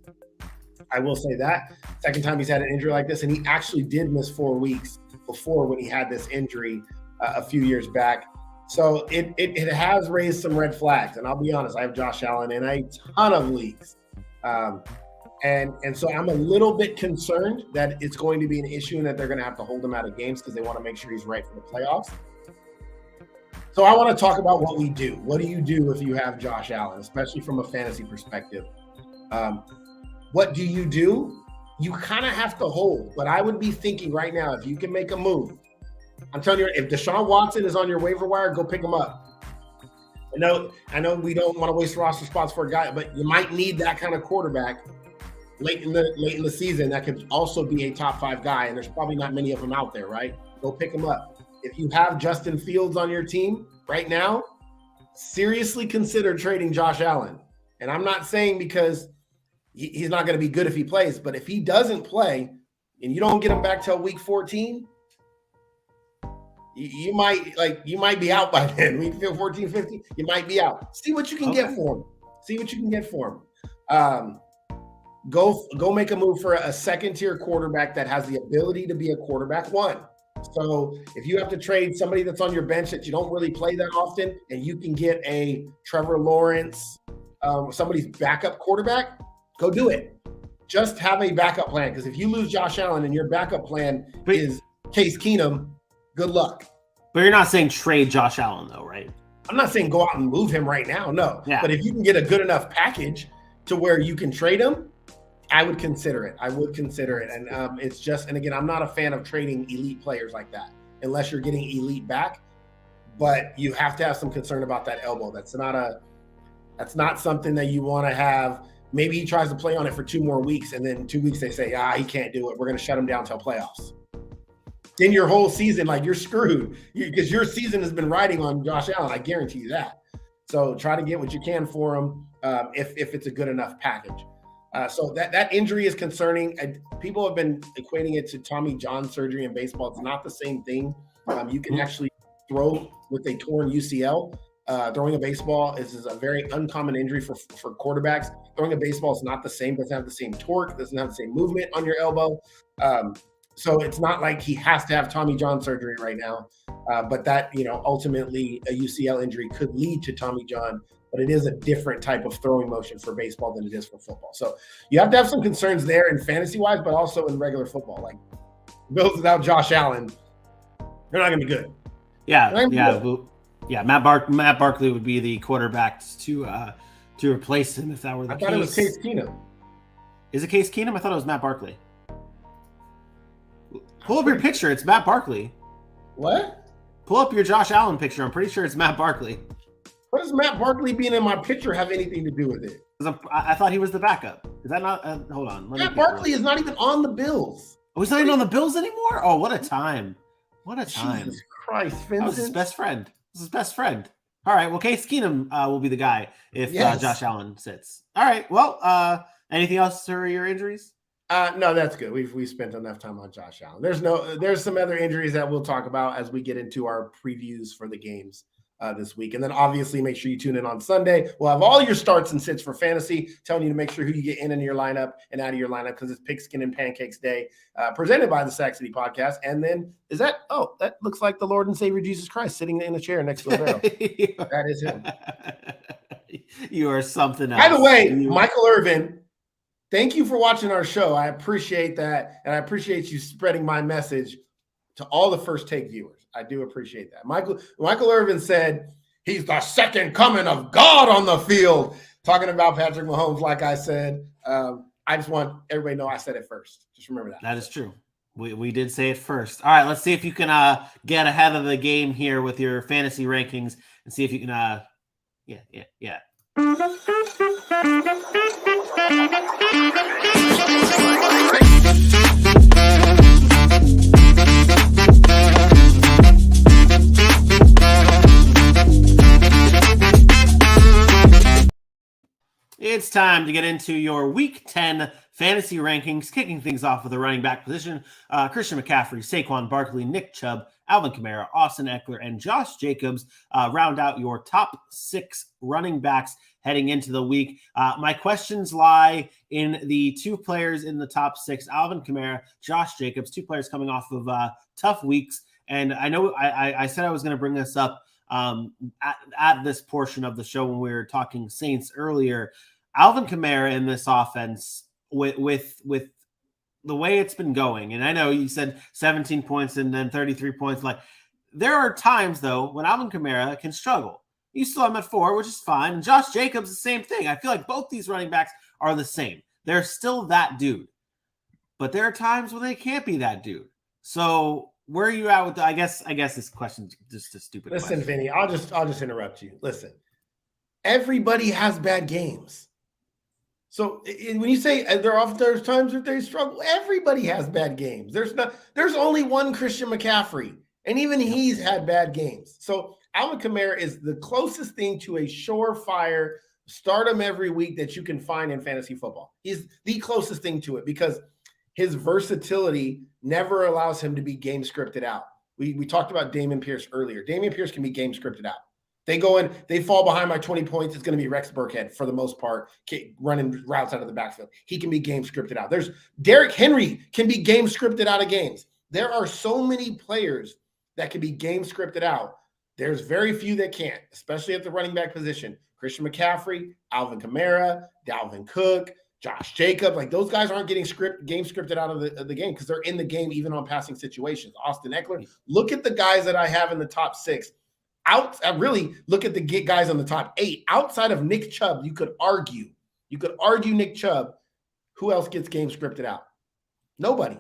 S3: I will say that. Second time he's had an injury like this, and he actually did miss 4 weeks before when he had this injury a few years back. So it has raised some red flags. And I'll be honest, I have Josh Allen in a ton of leagues. And so I'm a little bit concerned that it's going to be an issue and that they're going to have to hold him out of games because they want to make sure he's right for the playoffs. So I want to talk about what we do. What do you do if you have Josh Allen, especially from a fantasy perspective? What do? You kind of have to hold. But I would be thinking right now, if you can make a move, I'm telling you, if Deshaun Watson is on your waiver wire, go pick him up. I know we don't want to waste roster spots for a guy, but you might need that kind of quarterback late in the season that could also be a top 5 guy, and there's probably not many of them out there, right? Go pick him up. If you have Justin Fields on your team right now, seriously consider trading Josh Allen. And I'm not saying because he's not going to be good if he plays, but if he doesn't play and you don't get him back till week 14, you might be out by then. Week 14, 15, you might be out. See what you can get for him. Go make a move for a second-tier quarterback that has the ability to be a quarterback one. So if you have to trade somebody that's on your bench that you don't really play that often and you can get a Trevor Lawrence, somebody's backup quarterback, go do it. Just have a backup plan, because if you lose Josh Allen and your backup plan is Case Keenum, good luck.
S2: But you're not saying trade Josh Allen, though, right?
S3: I'm not saying go out and move him right now, no.
S2: Yeah.
S3: But if you can get a good enough package to where you can trade him, I would consider it. And it's just, and again, I'm not a fan of trading elite players like that unless you're getting elite back. But you have to have some concern about that elbow. That's not That's not something that you want to have. Maybe he tries to play on it for 2 more weeks, and then 2 weeks they say, he can't do it. We're going to shut him down till playoffs. Then your whole season, like, you're screwed because your season has been riding on Josh Allen. I guarantee you that. So try to get what you can for him if it's a good enough package. So that injury is concerning. People have been equating it to Tommy John surgery in baseball. It's not the same thing. You can actually throw with a torn UCL. Throwing a baseball is a very uncommon injury for quarterbacks. Throwing a baseball is not the same. Doesn't have the same torque. Doesn't have the same movement on your elbow. So it's not like he has to have Tommy John surgery right now. But that, ultimately a UCL injury could lead to Tommy John. But it is a different type of throwing motion for baseball than it is for football. So you have to have some concerns there in fantasy-wise, but also in regular football. Like, Bills without Josh Allen, they're not going to be good.
S2: Yeah. Matt Barkley would be the quarterback to replace him if that were the case.
S3: I thought it was Case Keenum.
S2: Is it Case Keenum? I thought it was Matt Barkley. Pull up your picture. It's Matt Barkley.
S3: What?
S2: Pull up your Josh Allen picture. I'm pretty sure it's Matt Barkley.
S3: What does Matt Barkley being in my picture have anything to do with it?
S2: I thought he was the backup. Is that not? Hold on.
S3: Matt Barkley is not even on the Bills.
S2: Oh, he's not even on the Bills anymore? Oh, what a time. What a time.
S3: Jesus Christ, Vincent.
S2: That was his best friend. This is his best friend. All right. Well, Case Keenum will be the guy if Josh Allen sits. All right. Well, anything else for your injuries?
S3: No, that's good. We've spent enough time on Josh Allen. There's some other injuries that we'll talk about as we get into our previews for the games this week. And then obviously make sure you tune in on Sunday. We'll have all your starts and sits for fantasy, telling you to make sure who you get in your lineup and out of your lineup because it's Pigskin and Pancakes Day, presented by the Sack City Podcast. And then that looks like the Lord and Savior Jesus Christ sitting in a chair next to a barrel. That is him.
S2: You are something else.
S3: By the way, Michael Irvin, thank you for watching our show. I appreciate that. And I appreciate you spreading my message to all the First Take viewers. I do appreciate that. Michael Irvin said he's the second coming of God on the field, talking about Patrick Mahomes, like I said. I just want everybody to know I said it first. Just remember that.
S2: That is true. We did say it first. All right, let's see if you can get ahead of the game here with your fantasy rankings and see if you can yeah. It's time to get into your Week 10 fantasy rankings, kicking things off with the running back position. Christian McCaffrey, Saquon Barkley, Nick Chubb, Alvin Kamara, Austin Eckler, and Josh Jacobs round out your top 6 running backs heading into the week. My questions lie in the 2 players in the top 6, Alvin Kamara, Josh Jacobs, 2 players coming off of tough weeks. And I know I said I was going to bring this up at this portion of the show when we were talking Saints earlier. Alvin Kamara in this offense with the way it's been going, and I know you said 17 points and then 33 points. Like, there are times though when Alvin Kamara can struggle. You still have him at 4, which is fine. And Josh Jacobs, the same thing. I feel like both these running backs are the same. They're still that dude, but there are times when they can't be that dude. So where are you at with I guess this question's just a stupid
S3: question.
S2: Listen,
S3: Vinny, I'll just interrupt you. Listen, everybody has bad games. So when you say there's times that they struggle, everybody has bad games. There's only one Christian McCaffrey, and even he's had bad games. So Alvin Kamara is the closest thing to a surefire start him every week that you can find in fantasy football. He's the closest thing to it because his versatility never allows him to be game scripted out. We talked about Dameon Pierce earlier. Dameon Pierce can be game scripted out. They go in, they fall behind by 20 points. It's going to be Rex Burkhead for the most part, running routes out of the backfield. He can be game scripted out. There's Derrick Henry can be game scripted out of games. There are so many players that can be game scripted out. There's very few that can't, especially at the running back position. Christian McCaffrey, Alvin Kamara, Dalvin Cook, Josh Jacobs, like those guys aren't getting game scripted out of the game because they're in the game even on passing situations. Austin Eckler, look at the guys that I have in the top 6. I really look at the guys on the top 8. Outside of Nick Chubb, you could argue Nick Chubb. Who else gets game scripted out? Nobody.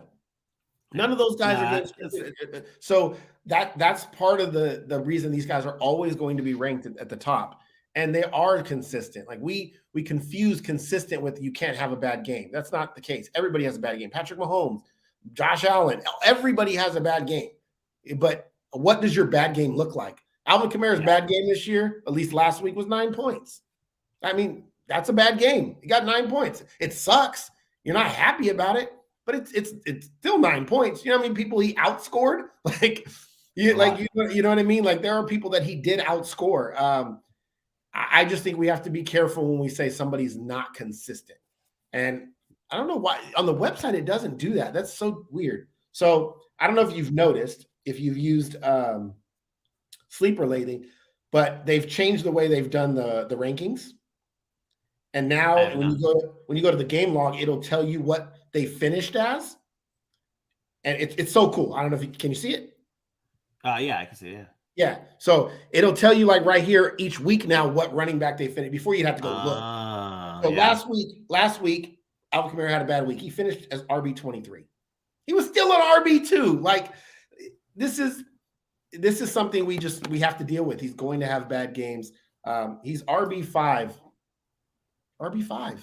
S3: None of those guys are game scripted. So that's part of the reason these guys are always going to be ranked at the top. and they are consistent. Like we confuse consistent with you can't have a bad game. That's not the case. Everybody has a bad game. Patrick Mahomes, Josh Allen, everybody has a bad game. But what does your bad game look like? Alvin Kamara's bad game this year, at least last week, was 9 points. I mean, that's a bad game. He got 9 points. It sucks. You're not happy about it, but it's still 9 points. You know how many people he outscored? You know what I mean? Like there are people that he did outscore. I just think we have to be careful when we say somebody's not consistent. And I don't know why on the website it doesn't do that. That's so weird. So I don't know if you've noticed, if you've used Sleeper lately, but they've changed the way they've done the rankings. And now when you go to the game log, it'll tell you what they finished as. And it's so cool. I don't know if can you see it?
S2: Yeah, I can see it.
S3: Yeah. So it'll tell you like right here each week now what running back they finished before you'd have to go look. So last week, Alvin Kamara had a bad week. He finished as RB23. He was still an RB2. Like this is something we have to deal with. He's going to have bad games. He's RB5. RB5.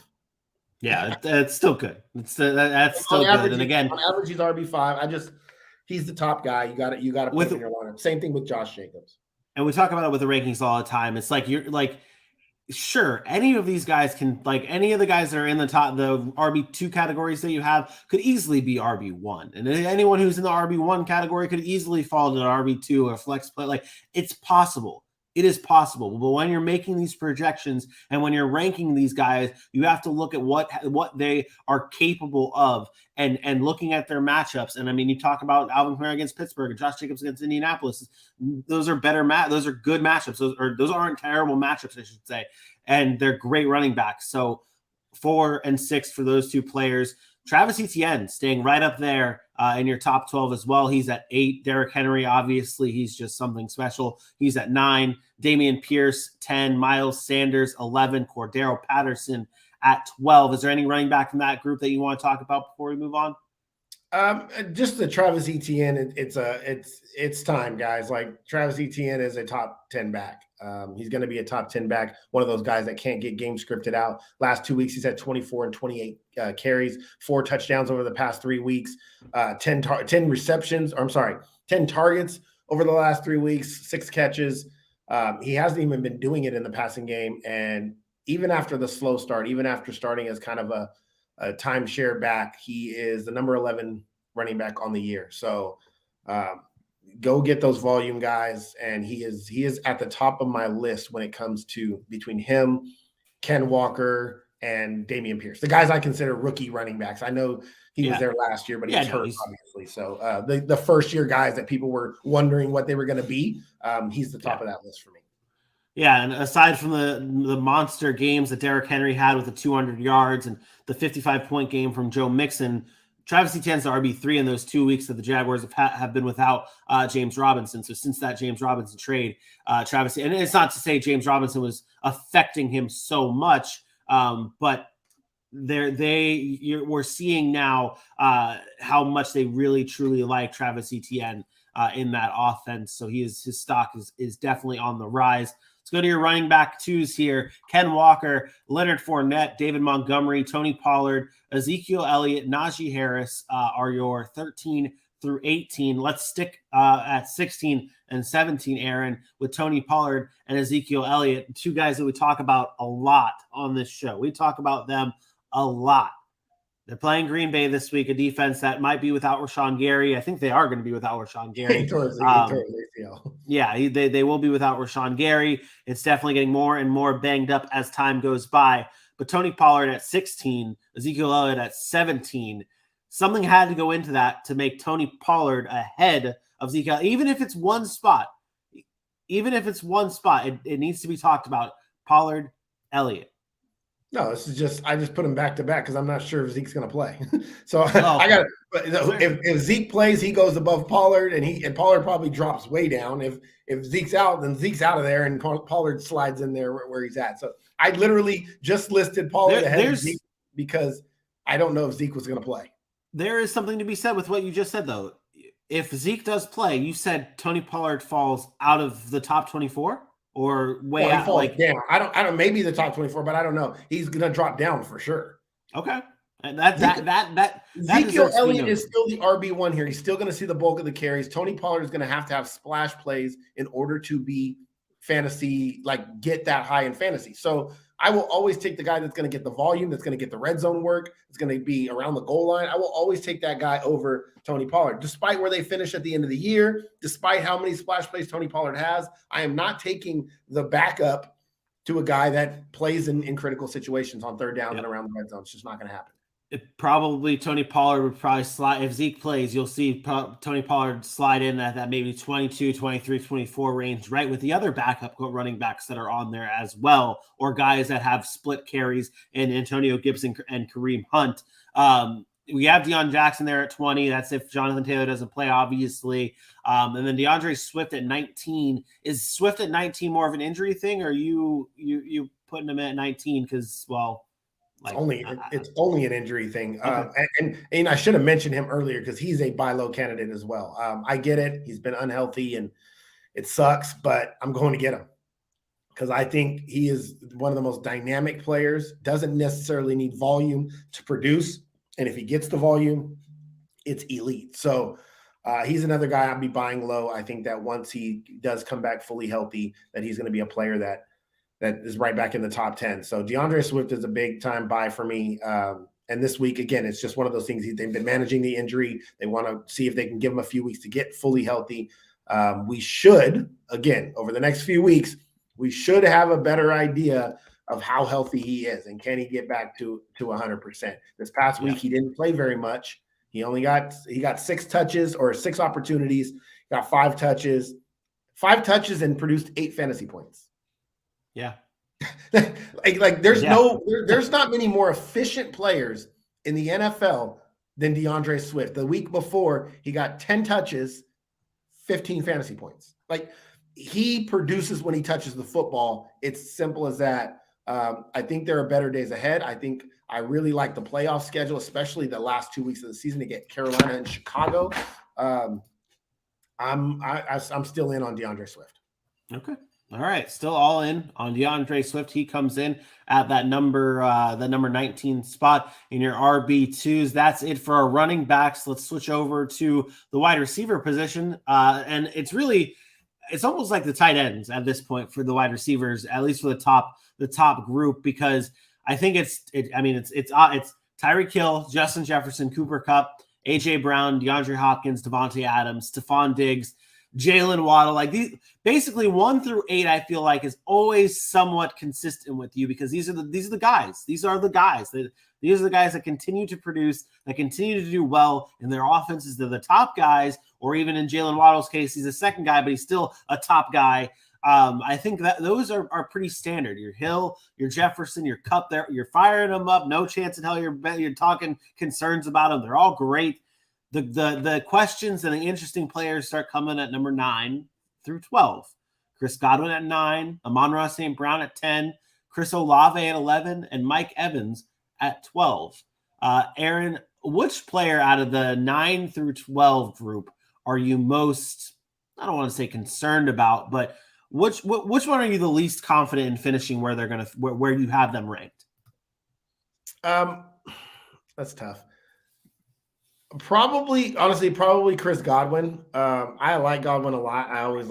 S2: Yeah, it's still good. That's still
S3: average,
S2: good. And again,
S3: on average, he's RB5. He's the top guy. You got to put in your lineup. Same thing with Josh Jacobs.
S2: And we talk about it with the rankings all the time. It's like you're like, sure, any of these guys can, like any of the guys that are in the top, the RB2 categories that you have could easily be RB1. And anyone who's in the RB1 category could easily fall to the RB2 or flex play. Like it's possible. It is possible. But when you're making these projections and when you're ranking these guys, you have to look at what they are capable of and looking at their matchups. And I mean, you talk about Alvin Kamara against Pittsburgh and Josh Jacobs against Indianapolis. Those are those are good matchups. Those aren't terrible matchups, I should say. And they're great running backs. So 4 and 6 for those two players. Travis Etienne staying right up there in your top 12 as well. He's at 8. Derrick Henry, obviously, he's just something special. He's at 9. Dameon Pierce, 10. Miles Sanders, 11. Cordero Patterson at 12. Is there any running back from that group that you want to talk about before we move on?
S3: Just the Travis Etienne. It's time, guys. Like Travis Etienne is a top 10 back. He's going to be a top 10 back. One of those guys that can't get game scripted out. Last 2 weeks, he's had 24 and 28 carries, 4 touchdowns over the past 3 weeks, 10 receptions. Or I'm sorry, 10 targets over the last 3 weeks, 6 catches. He hasn't even been doing it in the passing game. And even after the slow start, even after starting as kind of a timeshare back, he is the number 11 running back on the year. So go get those volume guys. And he is at the top of my list when it comes to between him, Ken Walker, and Dameon Pierce, the guys I consider rookie running backs. I know he was there last year, but he was hurt, obviously. So the first year guys that people were wondering what they were going to be, he's the top of that list for me.
S2: Yeah, and aside from the monster games that Derrick Henry had with the 200 yards and the 55-point game from Joe Mixon, Travis Etienne's the RB3 in those 2 weeks that the Jaguars have been without James Robinson. So since that James Robinson trade, Travis, and it's not to say James Robinson was affecting him so much, but we're seeing now how much they really truly like Travis Etienne in that offense. So his stock is definitely on the rise. Let's go to your running back twos here. Ken Walker, Leonard Fournette, David Montgomery, Tony Pollard, Ezekiel Elliott, Najee Harris are your 13 through 18. Let's stick at 16 and 17, Aaron, with Tony Pollard and Ezekiel Elliott, two guys that we talk about a lot on this show. We talk about them a lot. They're playing Green Bay this week, a defense that might be without Rashawn Gary. I think they are going to be without Rashawn Gary. They will be without Rashawn Gary. It's definitely getting more and more banged up as time goes by. But Tony Pollard at 16, Ezekiel Elliott at 17. Something had to go into that to make Tony Pollard ahead of Ezekiel. Even if it's one spot, it needs to be talked about. Pollard, Elliott.
S3: No, this is just I just put him back to back because I'm not sure if Zeke's going to play. So I got if Zeke plays, he goes above Pollard, and Pollard probably drops way down. If Zeke's out, then Zeke's out of there, and Pollard slides in there where he's at. So I literally just listed Pollard ahead of Zeke because I don't know if Zeke was going to play.
S2: There is something to be said with what you just said, though. If Zeke does play, you said Tony Pollard falls out of the top 24. or way
S3: Well, he
S2: out?
S3: falls
S2: Like,
S3: down. I don't. Maybe the top 24, but I don't know. He's gonna drop down for sure.
S2: okay, and that
S3: Ezekiel
S2: deserves to be
S3: Elliott is
S2: noted.
S3: still the RB1 here. He's still going to see the bulk of the carries. Tony Pollard is going to have splash plays in order to be fantasy, like get that high in fantasy. So I will always take the guy that's going to get the volume, that's going to get the red zone work, that's going to be around the goal line. I will always take that guy over Tony Pollard, despite where they finish at the end of the year, despite how many splash plays Tony Pollard has. I am not taking the backup to a guy that plays in critical situations on third down and around the red zone. It's just not going to happen.
S2: Probably Tony Pollard would probably slide. If Zeke plays, you'll see Tony Pollard slide in at that maybe 22, 23, 24 range, right, with the other backup running backs that are on there as well, or guys that have split carries in Antonio Gibson and Kareem Hunt. We have Deion Jackson there at 20. That's if Jonathan Taylor doesn't play, obviously. And then DeAndre Swift at 19. Is Swift at 19 more of an injury thing, or are you putting him at 19 because, well,
S3: like, it's only an injury thing.
S2: Okay.
S3: And I should have mentioned him earlier because he's a buy low candidate as well. I get it. He's been unhealthy and it sucks, but I'm going to get him because I think he is one of the most dynamic players, doesn't necessarily need volume to produce. And if he gets the volume, it's elite. So he's another guy I'll be buying low. I think that once he does come back fully healthy, that he's going to be a player that is right back in the top 10. So DeAndre Swift is a big time buy for me. And this week, again, it's just one of those things. They've been managing the injury. They want to see if they can give him a few weeks to get fully healthy. We should, again, over the next few weeks, we should have a better idea of how healthy he is and can he get back to 100%. This past week, he didn't play very much. He got 6 touches or 6 opportunities, got 5 touches and produced 8 fantasy points.
S2: Yeah.
S3: like there's not many more efficient players in the NFL than DeAndre Swift. The week before, he got 10 touches, 15 fantasy points. Like, he produces when he touches the football. It's simple as that. I think there are better days ahead. I really like the playoff schedule, especially the last 2 weeks of the season to get Carolina and Chicago. I'm still in on DeAndre Swift.
S2: Okay. All right. Still all in on DeAndre Swift. He comes in at that number 19 spot in your RB2s. That's it for our running backs. Let's switch over to the wide receiver position. And it's almost like the tight ends at this point for the wide receivers, at least for the top group, because I think it's Tyreek Hill, Justin Jefferson, Cooper Kupp, AJ Brown, DeAndre Hopkins, Devontae Adams, Stephon Diggs, Jalen Waddle. Like, these basically 1 through 8, I feel like is always somewhat consistent with you because these are the guys. These are the guys that continue to produce, that continue to do well in their offenses. They're the top guys, or even in Jalen Waddle's case, he's a second guy, but he's still a top guy. I think that those are pretty standard. Your Hill, your Jefferson, your Kupp, there, you're firing them up. No chance in hell you're talking concerns about them. They're all great. The questions and the interesting players start coming at number 9 through 12. Chris Godwin at 9, Amon-Ra St. Brown at 10, Chris Olave at 11, and Mike Evans at 12. Aaron, which player out of the 9 through 12 group are you most, I don't want to say concerned about, but which one are you the least confident in finishing where they're going to where you have them ranked?
S3: That's tough. Probably Chris Godwin. I like Godwin a lot. I've always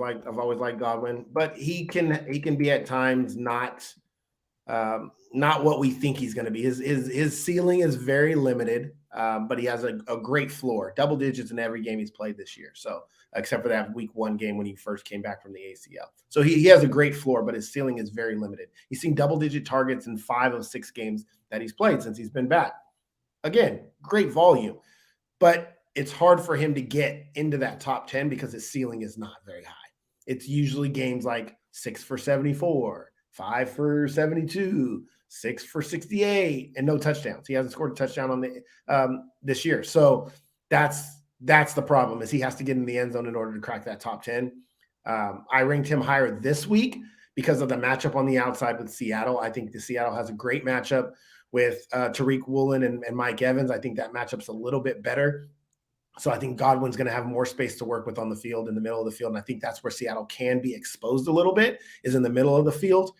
S3: liked Godwin, but he can be at times not what we think he's going to be. His ceiling is very limited, but he has a great floor, double digits in every game he's played this year. So except for that week 1 game when he first came back from the ACL. So he has a great floor, but his ceiling is very limited. He's seen double digit targets in 5 of 6 games that he's played since he's been back. Again, great volume. But it's hard for him to get into that top 10 because his ceiling is not very high. It's usually games like 6 for 74, 5 for 72, 6 for 68, and no touchdowns. He hasn't scored a touchdown on the this year. So that's the problem, is he has to get in the end zone in order to crack that top 10. I ranked him higher this week because of the matchup on the outside with Seattle. I think the Seattle has a great matchup with Tariq Woolen and Mike Evans. I think that matchup's a little bit better. So I think Godwin's going to have more space to work with on the field, in the middle of the field. And I think that's where Seattle can be exposed a little bit, is in the middle of the field.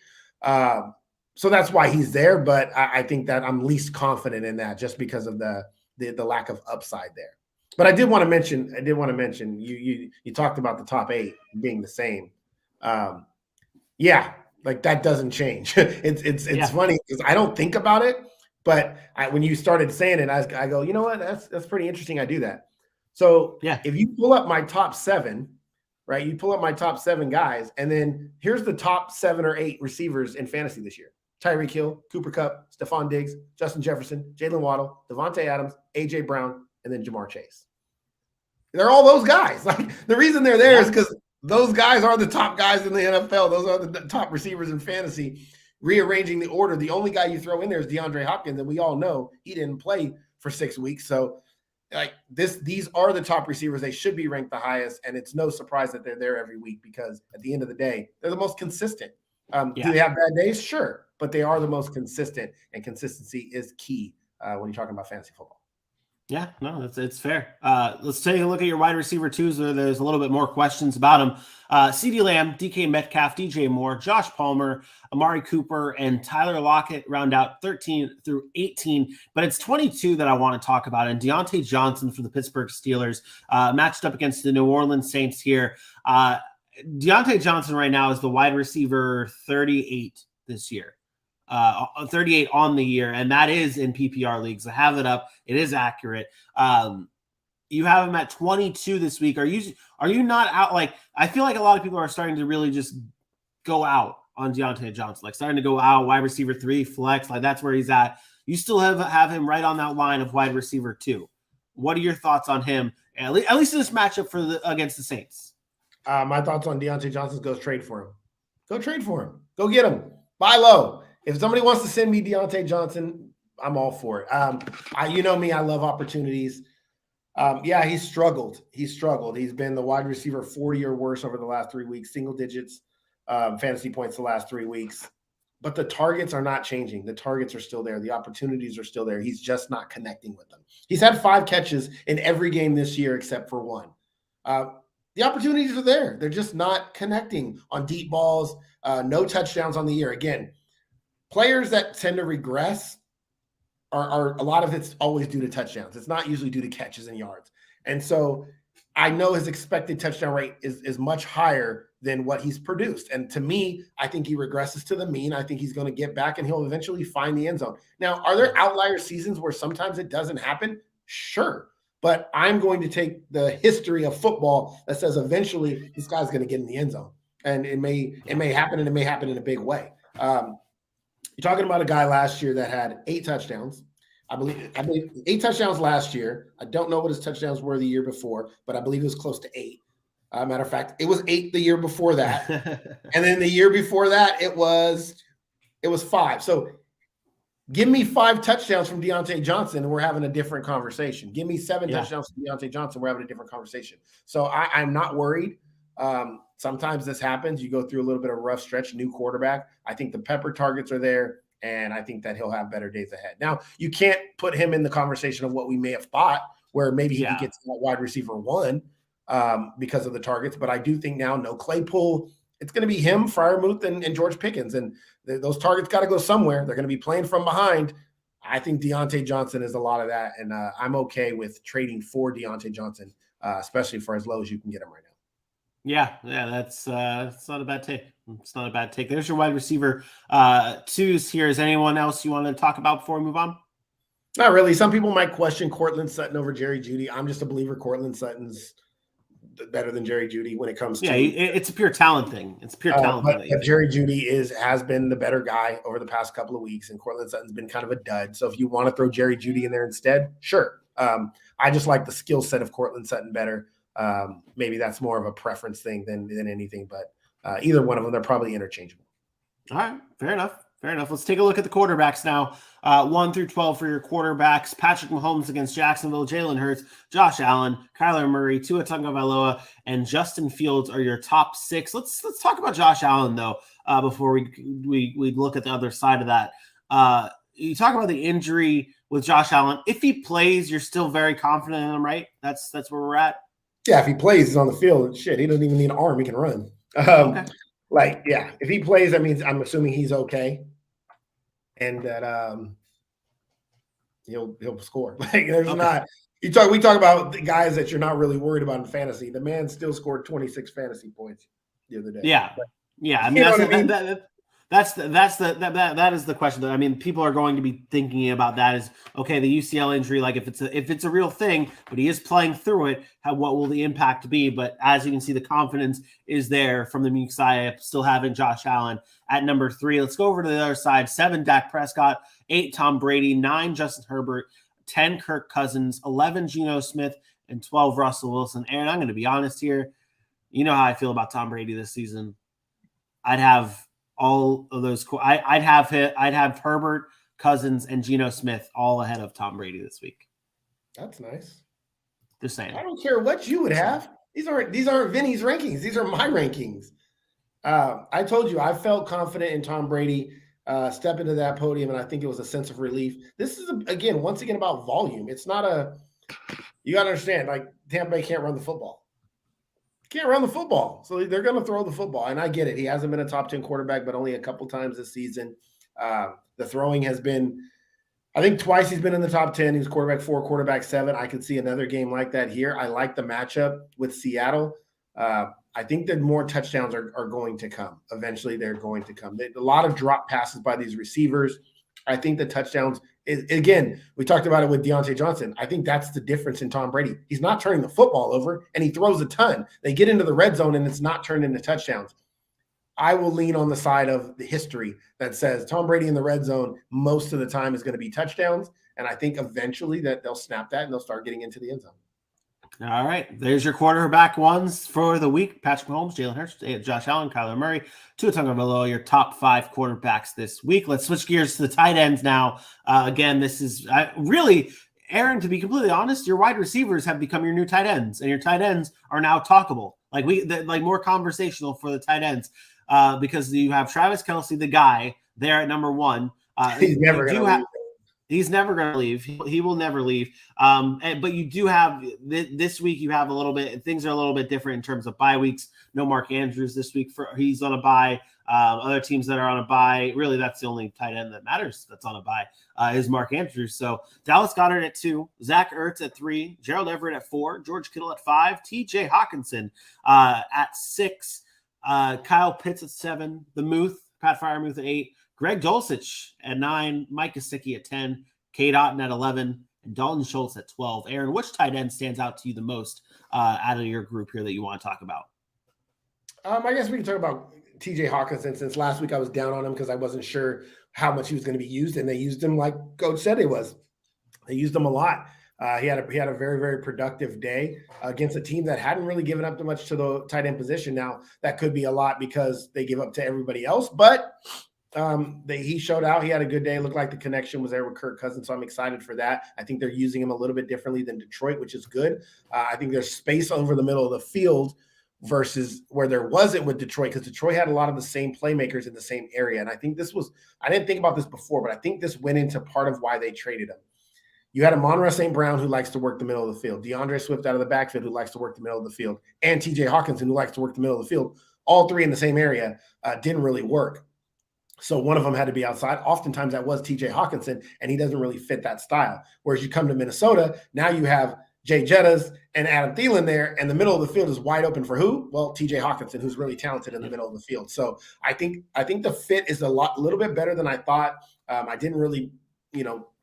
S3: So that's why he's there. But I think that I'm least confident in that just because of the lack of upside there. But I did want to mention, you talked about the top 8 being the same. Yeah, like that doesn't change. It's funny because I don't think about it, but when you started saying it, I go, you know what? That's pretty interesting. I do that. So if you pull up my top 7, right? You pull up my top 7 guys, and then here's the top 7 or 8 receivers in fantasy this year: Tyreek Hill, Cooper Kupp, Stephon Diggs, Justin Jefferson, Jalen Waddle, Devontae Adams, A.J. Brown, and then Jamar Chase. They're all those guys. Like, the reason they're there is because those guys are the top guys in the NFL. Those are the top receivers in fantasy. Rearranging the order, the only guy you throw in there is DeAndre Hopkins, and we all know he didn't play for 6 weeks. So, like, these are the top receivers. They should be ranked the highest, and it's no surprise that they're there every week because at the end of the day, they're the most consistent. Do they have bad days? Sure, but they are the most consistent, and consistency is key when you're talking about fantasy football.
S2: Yeah, no, it's fair. Let's take a look at your wide receiver twos. There's a little bit more questions about them. CeeDee Lamb, DK Metcalf, DJ Moore, Josh Palmer, Amari Cooper, and Tyler Lockett round out 13 through 18. But it's 22 that I want to talk about. And Deontay Johnson for the Pittsburgh Steelers matched up against the New Orleans Saints here. Deontay Johnson right now is the wide receiver 38 this year. 38 on the year, and that is in PPR leagues. I have it up. It is accurate. You have him at 22 this week. Are you not out? Like, I feel like a lot of people are starting to really just go out on Deontay Johnson, like starting to go out wide receiver 3 flex. Like, that's where he's at. You still have him right on that line of wide receiver 2. What are your thoughts on him? At least in this matchup against the Saints.
S3: My thoughts on Deontay Johnson is go trade for him. Go trade for him. Go get him. Buy low. If somebody wants to send me Deontay Johnson, I'm all for it. You know me, I love opportunities. He's struggled. He's been the wide receiver 40 or worse over the last 3 weeks, single digits fantasy points the last 3 weeks. But the targets are not changing. The targets are still there. The opportunities are still there. He's just not connecting with them. He's had 5 catches in every game this year except for 1. The opportunities are there. They're just not connecting on deep balls, no touchdowns on the year. Again, players that tend to regress are a lot of it's always due to touchdowns. It's not usually due to catches and yards. And so I know his expected touchdown rate is much higher than what he's produced. And to me, I think he regresses to the mean. I think he's going to get back and he'll eventually find the end zone. Now, are there outlier seasons where sometimes it doesn't happen? Sure. But I'm going to take the history of football that says eventually this guy's going to get in the end zone. And it may happen, and it may happen in a big way. You're talking about a guy last year that had 8 touchdowns. I believe 8 touchdowns last year. I don't know what his touchdowns were the year before, but I believe it was close to 8. Matter of fact, it was 8 the year before that. And then the year before that, it was 5. So give me 5 touchdowns from Deontay Johnson, and we're having a different conversation. Give me 7 touchdowns from Deontay Johnson, we're having a different conversation. So I'm not worried. Sometimes this happens. You go through a little bit of a rough stretch, new quarterback. I think the pepper targets are there, and I think that he'll have better days ahead. Now, you can't put him in the conversation of what we may have thought, where maybe he gets wide receiver 1 because of the targets. But I do think now, no Claypool, it's going to be him, Freiermuth, and George Pickens. And those targets got to go somewhere. They're going to be playing from behind. I think Deontay Johnson is a lot of that, and I'm okay with trading for Deontay Johnson, especially for as low as you can get him right now.
S2: Yeah, that's not a bad take. It's not a bad take. There's your wide receiver 2s here. Is anyone else you want to talk about before we move on?
S3: Not really. Some people might question Courtland Sutton over Jerry Jeudy. I'm just a believer Courtland Sutton's better than Jerry Jeudy when it comes to
S2: it's a pure talent thing. It's a pure talent thing.
S3: But Jerry Jeudy has been the better guy over the past couple of weeks, and Courtland Sutton's been kind of a dud. So if you want to throw Jerry Jeudy in there instead, sure. I just like the skill set of Courtland Sutton better. Maybe that's more of a preference thing than anything, but either one of them, they're probably interchangeable.
S2: All right. Fair enough. Let's take a look at the quarterbacks now. 1 through 12 for your quarterbacks. Patrick Mahomes against Jacksonville, Jalen Hurts, Josh Allen, Kyler Murray, Tua Tagovailoa, and Justin Fields are your top 6. Let's talk about Josh Allen, though, before we look at the other side of that. You talk about the injury with Josh Allen. If he plays, you're still very confident in him, right? That's where we're at.
S3: Yeah, if he plays, he's on the field. Shit, he doesn't even need an arm. He can run.
S2: Okay.
S3: If he plays, that means I'm assuming he's okay, and that he'll score. There's not. We talk about the guys that you're not really worried about in fantasy. The man still scored 26 fantasy points the other day.
S2: Yeah. I mean, that is the question. I mean, people are going to be thinking about that is, okay, the UCL injury, like if it's a real thing, but he is playing through it, what will the impact be? But as you can see, the confidence is there from the Meek side, still having Josh Allen at number 3. Let's go over to the other side. 7, Dak Prescott, 8, Tom Brady, 9, Justin Herbert, 10, Kirk Cousins, 11, Geno Smith, and 12, Russell Wilson. Aaron, I'm going to be honest here. You know how I feel about Tom Brady this season. I'd have all of those. I'd have Herbert, Cousins, and Geno Smith all ahead of Tom Brady this week.
S3: That's nice.
S2: Just saying.
S3: I don't care what you would have. These aren't Vinny's rankings. These are my rankings. I told you I felt confident in Tom Brady step into that podium, and I think it was a sense of relief. This is once again about volume. It's not you got to understand, like Tampa Bay can't run the football. Can't run the football. So they're going to throw the football. And I get it. He hasn't been a top 10 quarterback, but only a couple times this season. The throwing has been, I think twice he's been in the top 10. He was quarterback 4, quarterback 7. I could see another game like that here. I like the matchup with Seattle. I think that more touchdowns are going to come. Eventually they're going to come. A lot of drop passes by these receivers. I think the touchdowns again, we talked about it with Deontay Johnson. I think that's the difference in Tom Brady. He's not turning the football over, and he throws a ton. They get into the red zone, and it's not turned into touchdowns. I will lean on the side of the history that says Tom Brady in the red zone most of the time is going to be touchdowns, and I think eventually that they'll snap that and they'll start getting into the end zone.
S2: All right. There's your quarterback ones for the week. Patrick Mahomes, Jalen Hurts, Josh Allen, Kyler Murray, Tua Tagovailoa, your top 5 quarterbacks this week. Let's switch gears to the tight ends now. Again, this is really, Aaron, to be completely honest, your wide receivers have become your new tight ends, and your tight ends are now talkable. Like more conversational for the tight ends because you have Travis Kelce, the guy, there at number 1.
S3: He's never going to leave.
S2: He's never going to leave. He will never leave. But you do have this week. You have a little bit. Things are a little bit different in terms of bye weeks. No Mark Andrews this week. He's on a bye. Other teams that are on a bye. Really, that's the only tight end that matters. That's on a bye. Is Mark Andrews. So Dallas Goedert at 2, Zach Ertz at 3, Gerald Everett at 4, George Kittle at 5, T.J. Hawkinson at 6, Kyle Pitts at 7, Pat Freiermuth at 8. Greg Dulcich at 9, Mike Gesicki at 10, Cade Otton at 11, and Dalton Schultz at 12. Aaron, which tight end stands out to you the most out of your group here that you want to talk about?
S3: I guess we can talk about TJ Hawkinson, since last week I was down on him because I wasn't sure how much he was going to be used, and they used him like Coach said he was. They used him a lot. He had a very, very productive day against a team that hadn't really given up too much to the tight end position. Now, that could be a lot because they give up to everybody else, but he showed out. He had a good day. It looked like the connection was there with Kirk Cousins, so I'm excited for that. I think they're using him a little bit differently than Detroit, which is good. I think there's space over the middle of the field versus where there wasn't with Detroit, because Detroit had a lot of the same playmakers in the same area. And I think I didn't think about this before, but I think this went into part of why they traded him. You had Amon-Ra St. Brown, who likes to work the middle of the field, DeAndre Swift out of the backfield, who likes to work the middle of the field, and TJ Hawkinson, who likes to work the middle of the field. All three in the same area didn't really work. So one of them had to be outside. Oftentimes that was TJ Hawkinson, and he doesn't really fit that style. Whereas you come to Minnesota, now you have Jay Jettas and Adam Thielen there, and the middle of the field is wide open for who? Well, TJ Hawkinson, who's really talented in the middle of the field. So I think the fit is a little bit better than I thought. I didn't really,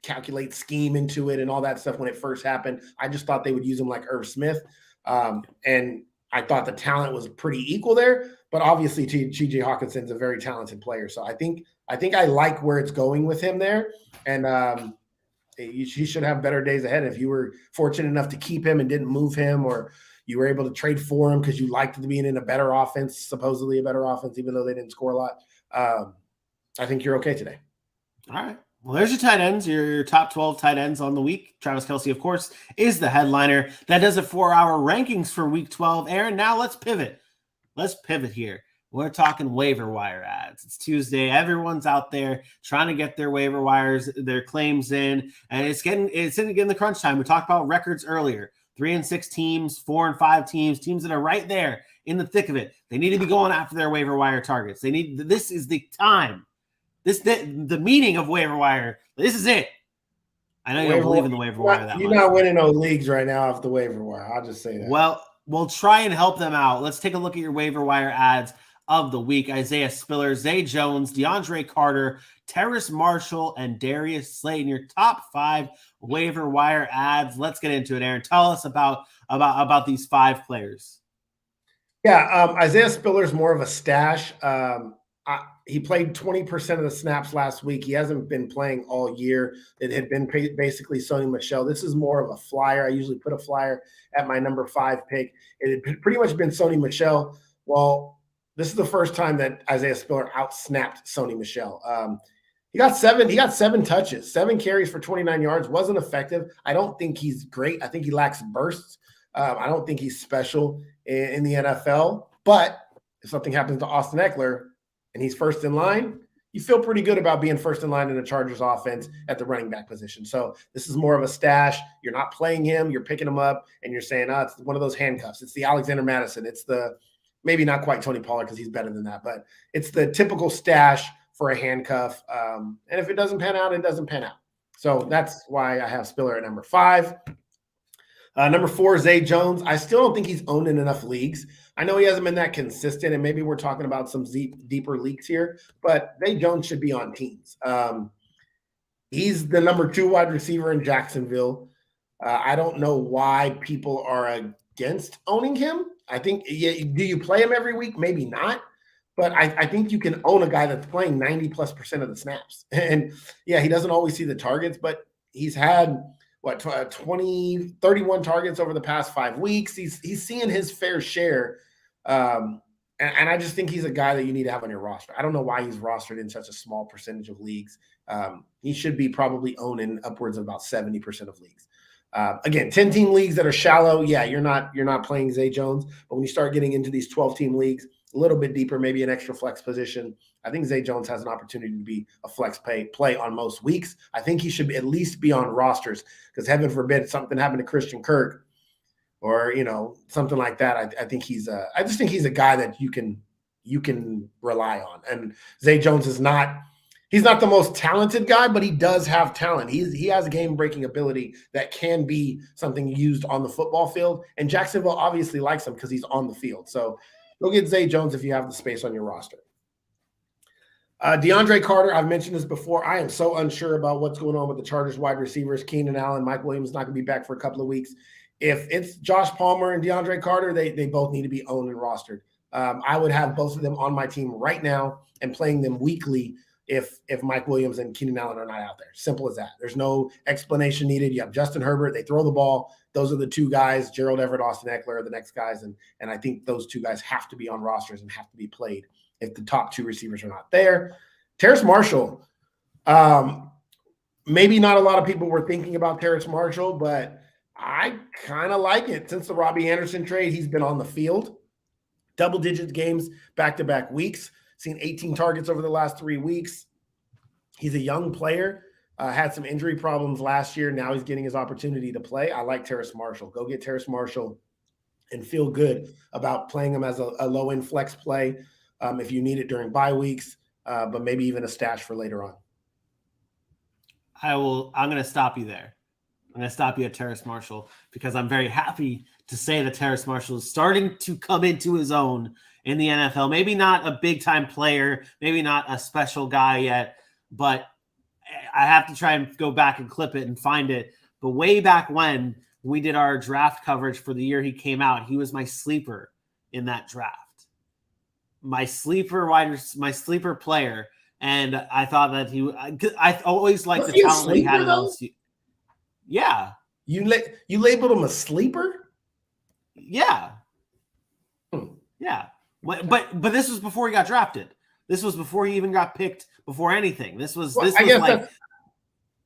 S3: calculate scheme into it and all that stuff when it first happened. I just thought they would use him like Irv Smith. And I thought the talent was pretty equal there, but obviously TJ Hawkinson's a very talented player. So I think I like where it's going with him there. And he should have better days ahead. If you were fortunate enough to keep him and didn't move him, or you were able to trade for him because you liked him being in a better offense, supposedly a better offense, even though they didn't score a lot, I think you're okay today.
S2: All right. Well, there's your tight ends, your top 12 tight ends on the week. Travis Kelce, of course, is the headliner. That does it for our rankings for week 12. Aaron, now let's pivot. Let's pivot here. We're talking waiver wire ads. It's Tuesday. Everyone's out there trying to get their waiver wires, their claims in, and it's getting the crunch time. We talked about records earlier. 3 and 6 teams, 4 and 5 teams that are right there in the thick of it. They need to be going after their waiver wire targets. This is the time. The meaning of waiver wire. This is it. I know you don't believe in the waiver wire that much.
S3: You're not winning no leagues right now off the waiver wire. I'll just say that.
S2: Well, we'll try and help them out. Let's take a look at your waiver wire ads of the week. Isaiah Spiller, Zay Jones, DeAndre Carter, Terrace Marshall, and Darius Slayton. Your top 5 waiver wire ads. Let's get into it, Aaron. Tell us about these 5 players.
S3: Yeah, Isaiah Spiller is more of a stash. He played 20% of the snaps last week. He hasn't been playing all year. It had been basically Sony Michel. This is more of a flyer. I usually put a flyer at my number 5 pick. It had pretty much been Sony Michel. Well, this is the first time that Isaiah Spiller outsnapped Sony Michel. He got 7 touches, 7 carries for 29 yards. Wasn't effective. I don't think he's great. I think he lacks bursts. I don't think he's special in the NFL. But if something happens to Austin Eckler and he's first in line, you feel pretty good about being first in line in the Chargers offense at the running back position. So this is more of a stash. You're not playing him. You're picking him up, and you're saying, it's one of those handcuffs. It's the Alexander Madison. It's the maybe not quite Tony Pollard because he's better than that, but it's the typical stash for a handcuff. And if it doesn't pan out, it doesn't pan out. So that's why I have Spiller at number 5. Number 4, Zay Jones. I still don't think he's owned in enough leagues. I know he hasn't been that consistent, and maybe we're talking about some deeper leagues here, but Zay Jones should be on teams. He's the number 2 wide receiver in Jacksonville. I don't know why people are against owning him. I think, do you play him every week? Maybe not. But I think you can own a guy that's playing 90+% of the snaps. And, yeah, he doesn't always see the targets, but he's had – 31 targets over the past 5 weeks. He's seeing his fair share. And I just think he's a guy that you need to have on your roster. I don't know why he's rostered in such a small percentage of leagues. He should be probably owned in upwards of about 70% of leagues. Again, 10-team leagues that are shallow, yeah, you're not playing Zay Jones. But when you start getting into these 12-team leagues, a little bit deeper, maybe an extra flex position, I think Zay Jones has an opportunity to be a flex play on most weeks. I think he should at least be on rosters because heaven forbid something happened to Christian Kirk or, something like that. I just think he's a guy that you can rely on. And Zay Jones he's not the most talented guy, but he does have talent. He has game-breaking ability that can be something used on the football field. And Jacksonville obviously likes him because he's on the field. So go get Zay Jones if you have the space on your roster. DeAndre Carter, I've mentioned this before. I am so unsure about what's going on with the Chargers wide receivers. Keenan Allen, Mike Williams is not going to be back for a couple of weeks. If it's Josh Palmer and DeAndre Carter, they both need to be owned and rostered. I would have both of them on my team right now and playing them weekly if Mike Williams and Keenan Allen are not out there. Simple as that. There's no explanation needed. You have Justin Herbert. They throw the ball. Those are the 2 guys. Gerald Everett, Austin Eckler are the next guys. And I think those 2 guys have to be on rosters and have to be played if the top 2 receivers are not there. Terrace Marshall, maybe not a lot of people were thinking about Terrace Marshall, but I kind of like it. Since the Robbie Anderson trade, he's been on the field. Double-digit games back-to-back weeks. Seen 18 targets over the last 3 weeks. He's a young player. Had some injury problems last year. Now he's getting his opportunity to play. I like Terrace Marshall. Go get Terrace Marshall and feel good about playing him as a low-end flex play if you need it during bye weeks, but maybe even a stash for later on.
S2: I'm going to stop you there. I'm going to stop you at Terrace Marshall because I'm very happy to say that Terrace Marshall is starting to come into his own in the NFL. Maybe not a big-time player, maybe not a special guy yet, but I have to try and go back and clip it and find it. But way back when we did our draft coverage for the year he came out, he was my sleeper in that draft. My sleeper player. And I thought that I always liked the talent that he had in LSU. Yeah.
S3: You labeled him a sleeper?
S2: Yeah. Yeah. But this was before he got drafted. This was before he even got picked, before anything.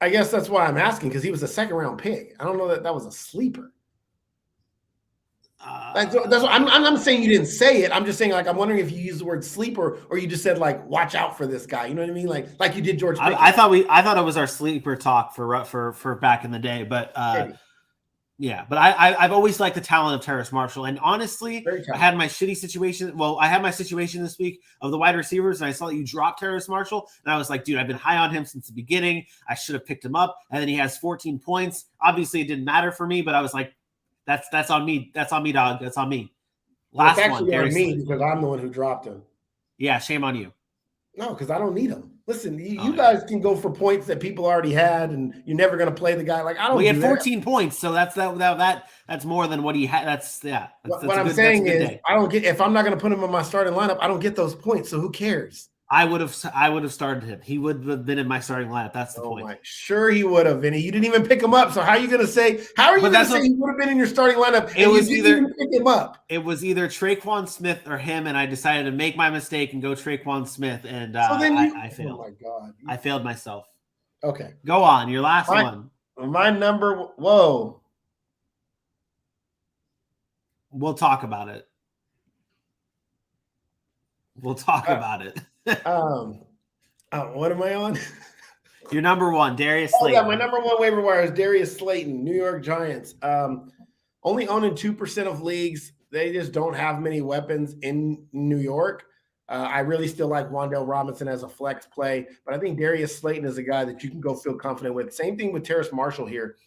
S3: I guess that's why I'm asking, because he was a second-round pick. I don't know that was a sleeper. That's what I'm saying. You didn't say it. I'm just saying, like, I'm wondering if you used the word sleeper or you just said, like, watch out for this guy. You know what I mean? Like you did George Pickens.
S2: I thought it was our sleeper talk for back in the day, but yeah, but I've always liked the talent of Terrace Marshall, and honestly, I had my shitty situation. Well, I had my situation this week of the wide receivers, and I saw that you dropped Terrace Marshall, and I was like, dude, I've been high on him since the beginning. I should have picked him up, and then he has 14 points. Obviously, it didn't matter for me, but I was like, that's on me. That's on me, dog. That's on me.
S3: Last one, on me because I'm the one who dropped him.
S2: Yeah, shame on you.
S3: No, because I don't need him. Listen, you guys can go for points that people already had, and you're never going to play the guy. Like, I don't. Well,
S2: he had 14 points, so that's more than what he had. That's
S3: what I'm saying is, I don't get if I'm not going to put him in my starting lineup. I don't get those points. So who cares?
S2: I would have started him. He would have been in my starting lineup. That's the point.
S3: Sure, he would have, Vinny. You didn't even pick him up. So how are you going to say? How are you going to say he would have been in your starting lineup?
S2: It was either
S3: pick him up.
S2: It was either Traquan Smith or him, and I decided to make my mistake and go Traquan Smith, and
S3: so then
S2: I failed.
S3: Oh my god,
S2: I failed myself.
S3: Okay,
S2: go on. Your last one.
S3: My number. Whoa.
S2: We'll talk about it. We'll talk about it.
S3: What am I on?
S2: Your number one, Darius Slayton.
S3: Yeah, my number one waiver wire is Darius Slayton, New York Giants. Only owning 2% of leagues. They just don't have many weapons in New York. I really still like Wan'Dale Robinson as a flex play, but I think Darius Slayton is a guy that you can go feel confident with. Same thing with Terrace Marshall here.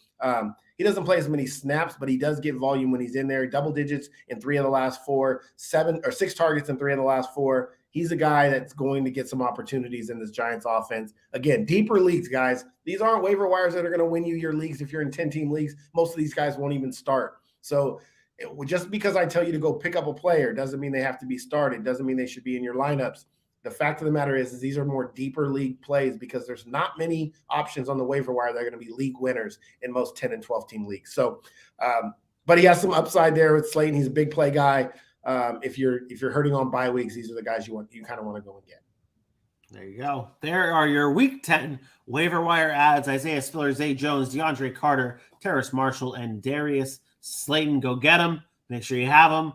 S3: He doesn't play as many snaps, but he does get volume when he's in there. Double digits in 3 of the last 4, 6 targets in 3 of the last 4. He's a guy that's going to get some opportunities in this Giants offense. Again, deeper leagues, guys. These aren't waiver wires that are going to win you your leagues. If you're in 10-team leagues, most of these guys won't even start. So just because I tell you to go pick up a player doesn't mean they have to be started. Doesn't mean they should be in your lineups. The fact of the matter is these are more deeper league plays because there's not many options on the waiver wire that are going to be league winners in most 10 and 12-team leagues. So, but he has some upside there with Slayton. He's a big play guy. If you're hurting on bye weeks, these are the guys you kind of want to go and get.
S2: There you go. There are your Week 10 waiver wire ads: Isaiah Spiller, Zay Jones, DeAndre Carter, Terrace Marshall, and Darius Slayton. Go get them. Make sure you have them.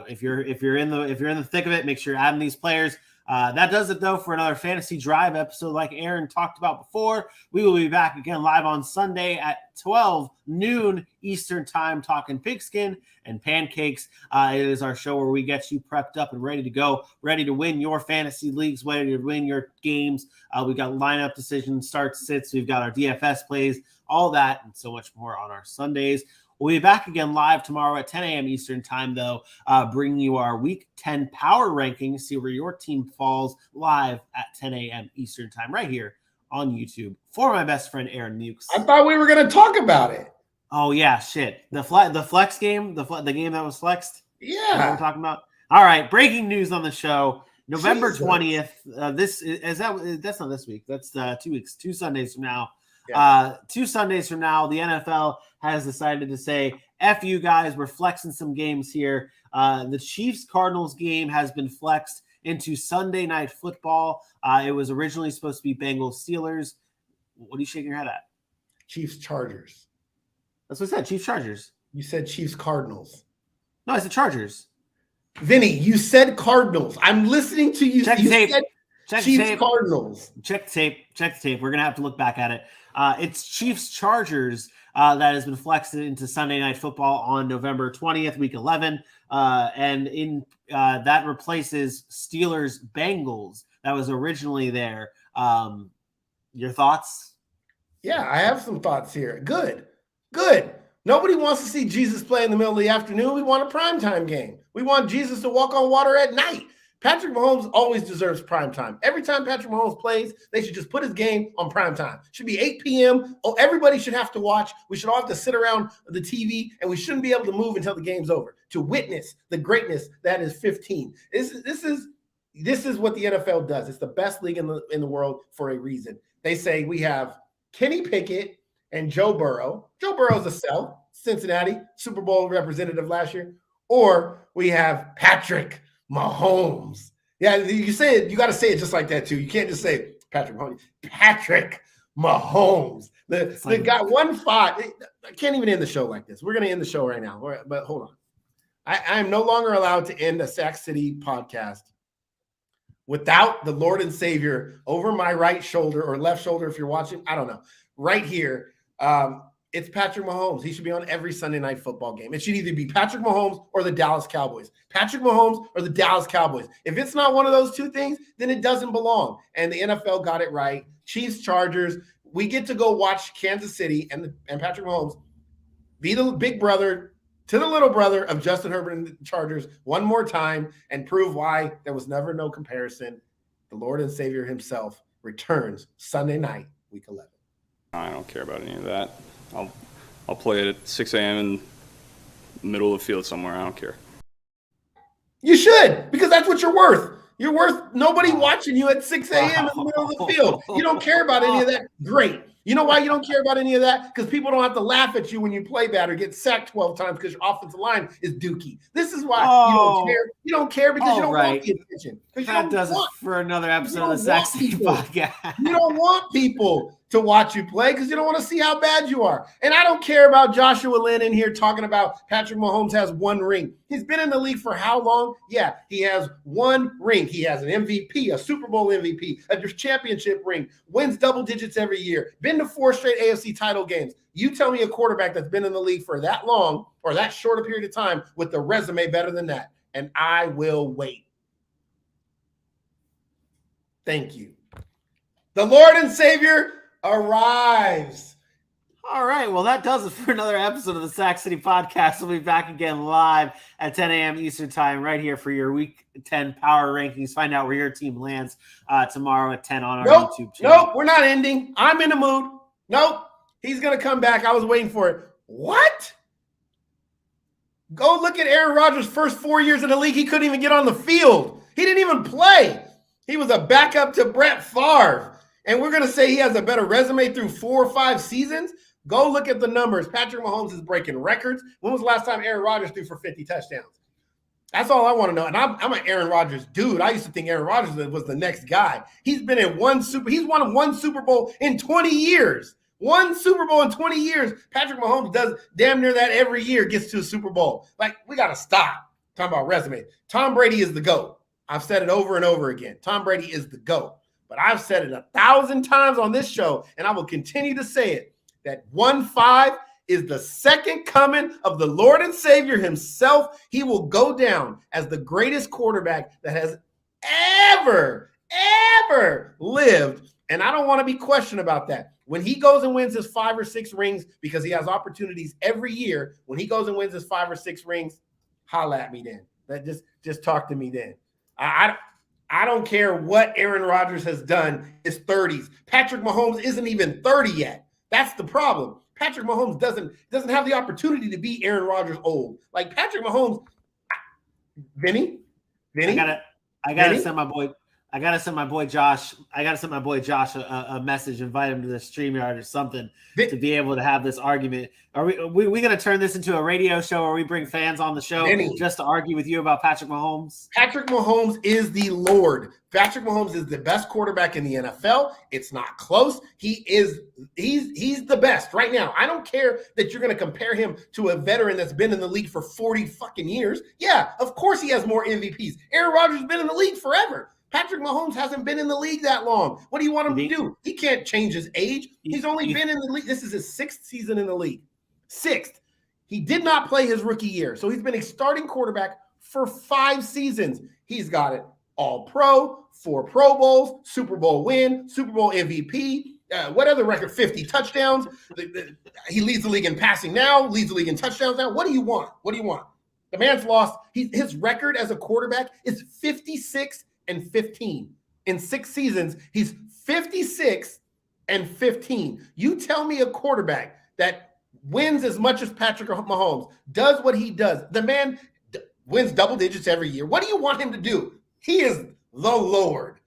S2: If you're in the thick of it, make sure you're adding these players. That does it, though, for another Fantasy Drive episode. Like Aaron talked about before, we will be back again live on Sunday at 12 noon Eastern time, talking pigskin and pancakes. It is our show where we get you prepped up and ready to go, ready to win your fantasy leagues, ready to win your games. We got lineup decisions, starts, sits. We've got our DFS plays, all that, and so much more on our Sundays. We'll be back again live tomorrow at 10 a.m. Eastern time, though, bringing you our Week 10 power rankings, see where your team falls live at 10 a.m. Eastern time right here on YouTube for my best friend, Aaron Mukes.
S3: I thought we were going to talk about it.
S2: Oh, yeah, shit. The flex game, the game that was flexed?
S3: Yeah.
S2: What we're talking about? All right, breaking news on the show. November 20th. That's not this week. That's 2 weeks, 2 Sundays from now. Yeah. 2 Sundays from now, the NFL has decided to say, F you guys, we're flexing some games here. The Chiefs-Cardinals game has been flexed into Sunday Night Football. It was originally supposed to be Bengals-Steelers. What are you shaking your head at?
S3: Chiefs-Chargers.
S2: That's what I said, Chiefs-Chargers.
S3: You said Chiefs-Cardinals.
S2: No, I said Chargers.
S3: Vinny, you said Cardinals. I'm listening to you.
S2: Check the tape. Check
S3: Chiefs-Cardinals.
S2: Check the tape. We're going to have to look back at it. It's Chiefs-Chargers that has been flexed into Sunday Night Football on November 20th, Week 11. And in that replaces Steelers-Bengals that was originally there. Your thoughts?
S3: Yeah, I have some thoughts here. Good. Nobody wants to see Jesus play in the middle of the afternoon. We want a primetime game. We want Jesus to walk on water at night. Patrick Mahomes always deserves prime time. Every time Patrick Mahomes plays, they should just put his game on prime time. Should be 8 p.m. Oh, everybody should have to watch. We should all have to sit around the TV, and we shouldn't be able to move until the game's over to witness the greatness that is 15. This is what the NFL does. It's the best league in the world for a reason. They say we have Kenny Pickett and Joe Burrow. Joe Burrow's a sell, Cincinnati, Super Bowl representative last year. Or we have Patrick Mahomes. Yeah, you say it. You got to say it just like that too. You can't just say Patrick Mahomes. Patrick Mahomes. The guy 1-5. I can't even end the show like this. We're gonna end the show right now. But hold on. I am no longer allowed to end a Sac City podcast without the Lord and Savior over my right shoulder or left shoulder, if you're watching, I don't know, right here. It's Patrick Mahomes. He should be on every Sunday night football game. It should either be Patrick Mahomes or the Dallas Cowboys. Patrick Mahomes or the Dallas Cowboys. If it's not one of those two things, then it doesn't belong. And the NFL got it right. Chiefs, Chargers. We get to go watch Kansas City and Patrick Mahomes be the big brother to the little brother of Justin Herbert and the Chargers one more time and prove why there was never no comparison. The Lord and Savior himself returns Sunday night, week 11.
S4: I don't care about any of that. I'll play it at 6 a.m. in the middle of the field somewhere. I don't care.
S3: You should, because that's what you're worth. You're worth nobody watching you at 6 a.m. in the middle of the field. You don't care about any of that. Great. You know why you don't care about any of that? Because people don't have to laugh at you when you play bad or get sacked 12 times because your offensive line is dookie. This is why you don't care. You don't care because you don't want the attention.
S2: That does it for another episode of the Sac City podcast.
S3: You don't want people to watch you play because you don't want to see how bad you are. And I don't care about Joshua Lynn in here talking about Patrick Mahomes has one ring. He's been in the league for how long? Yeah, he has one ring. He has an MVP, a Super Bowl MVP, a championship ring, wins double digits every year, been to 4 straight AFC title games. You tell me a quarterback that's been in the league for that long or that short a period of time with the resume better than that, and I will wait. Thank you. The Lord and Savior arrives.
S2: All right. Well, that does it for another episode of the Sac City podcast. We'll be back again live at 10 a.m. Eastern time right here for your Week 10 Power Rankings. Find out where your team lands tomorrow at 10 on our YouTube channel.
S3: Nope, we're not ending. I'm in the mood. Nope. He's going to come back. I was waiting for it. What? Go look at Aaron Rodgers' first 4 years in the league. He couldn't even get on the field. He didn't even play. He was a backup to Brett Favre. And we're going to say he has a better resume through 4 or 5 seasons? Go look at the numbers. Patrick Mahomes is breaking records. When was the last time Aaron Rodgers threw for 50 touchdowns? That's all I want to know. And I'm an Aaron Rodgers dude. I used to think Aaron Rodgers was the next guy. He's been in he's won 1 Super Bowl in 20 years. 1 Super Bowl in 20 years. Patrick Mahomes does damn near that every year, gets to a Super Bowl. Like, we got to stop talking about resume. Tom Brady is the GOAT. I've said it over and over again. Tom Brady is the GOAT. But I've said it 1,000 times on this show, and I will continue to say it, that 1-5 is the second coming of the Lord and Savior himself. He will go down as the greatest quarterback that has ever lived. And I don't want to be questioned about that. When he goes and wins his 5 or 6 rings, because he has opportunities every year, when he goes and wins his 5 or 6 rings, holla at me then. Just talk to me then. I don't care what Aaron Rodgers has done his 30s. Patrick Mahomes isn't even 30 yet. That's the problem. Patrick Mahomes doesn't have the opportunity to be Aaron Rodgers old. Like Patrick Mahomes, Vinny,
S2: I gotta send my boy. I gotta send my boy Josh. A message, invite him to the StreamYard or something to be able to have this argument. Are we gonna turn this into a radio show where we bring fans on the show just to argue with you about Patrick Mahomes?
S3: Patrick Mahomes is the Lord. Patrick Mahomes is the best quarterback in the NFL. It's not close. He's the best right now. I don't care that you're gonna compare him to a veteran that's been in the league for 40 fucking years. Yeah, of course he has more MVPs. Aaron Rodgers has been in the league forever. Patrick Mahomes hasn't been in the league that long. What do you want him to do? He can't change his age. He's only been in the league. This is his 6th season in the league. 6th. He did not play his rookie year. So he's been a starting quarterback for 5 seasons. He's got it all pro, 4 Pro Bowls, Super Bowl win, Super Bowl MVP. What other record? 50 touchdowns. He leads the league in passing now, leads the league in touchdowns now. What do you want? The man's lost. His record as a quarterback is 56-15. In 6 seasons, he's 56-15. You tell me a quarterback that wins as much as Patrick Mahomes, does what he does. The man wins double digits every year. What do you want him to do? He is the Lord.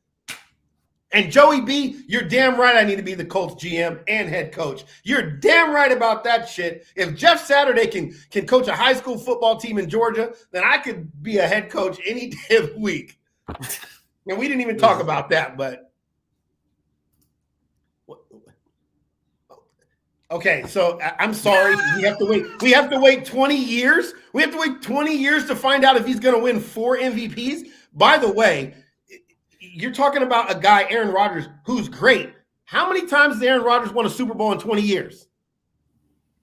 S3: And Joey B, you're damn right I need to be the Colts GM and head coach. You're damn right about that shit. If Jeff Saturday can coach a high school football team in Georgia, then I could be a head coach any day of the week. And we didn't even talk about that, but Okay, so I'm sorry. We have to wait. We have to wait 20 years. We have to wait 20 years to find out if he's going to win 4 MVPs. By the way, you're talking about a guy, Aaron Rodgers, who's great. How many times has Aaron Rodgers won a Super Bowl in 20 years?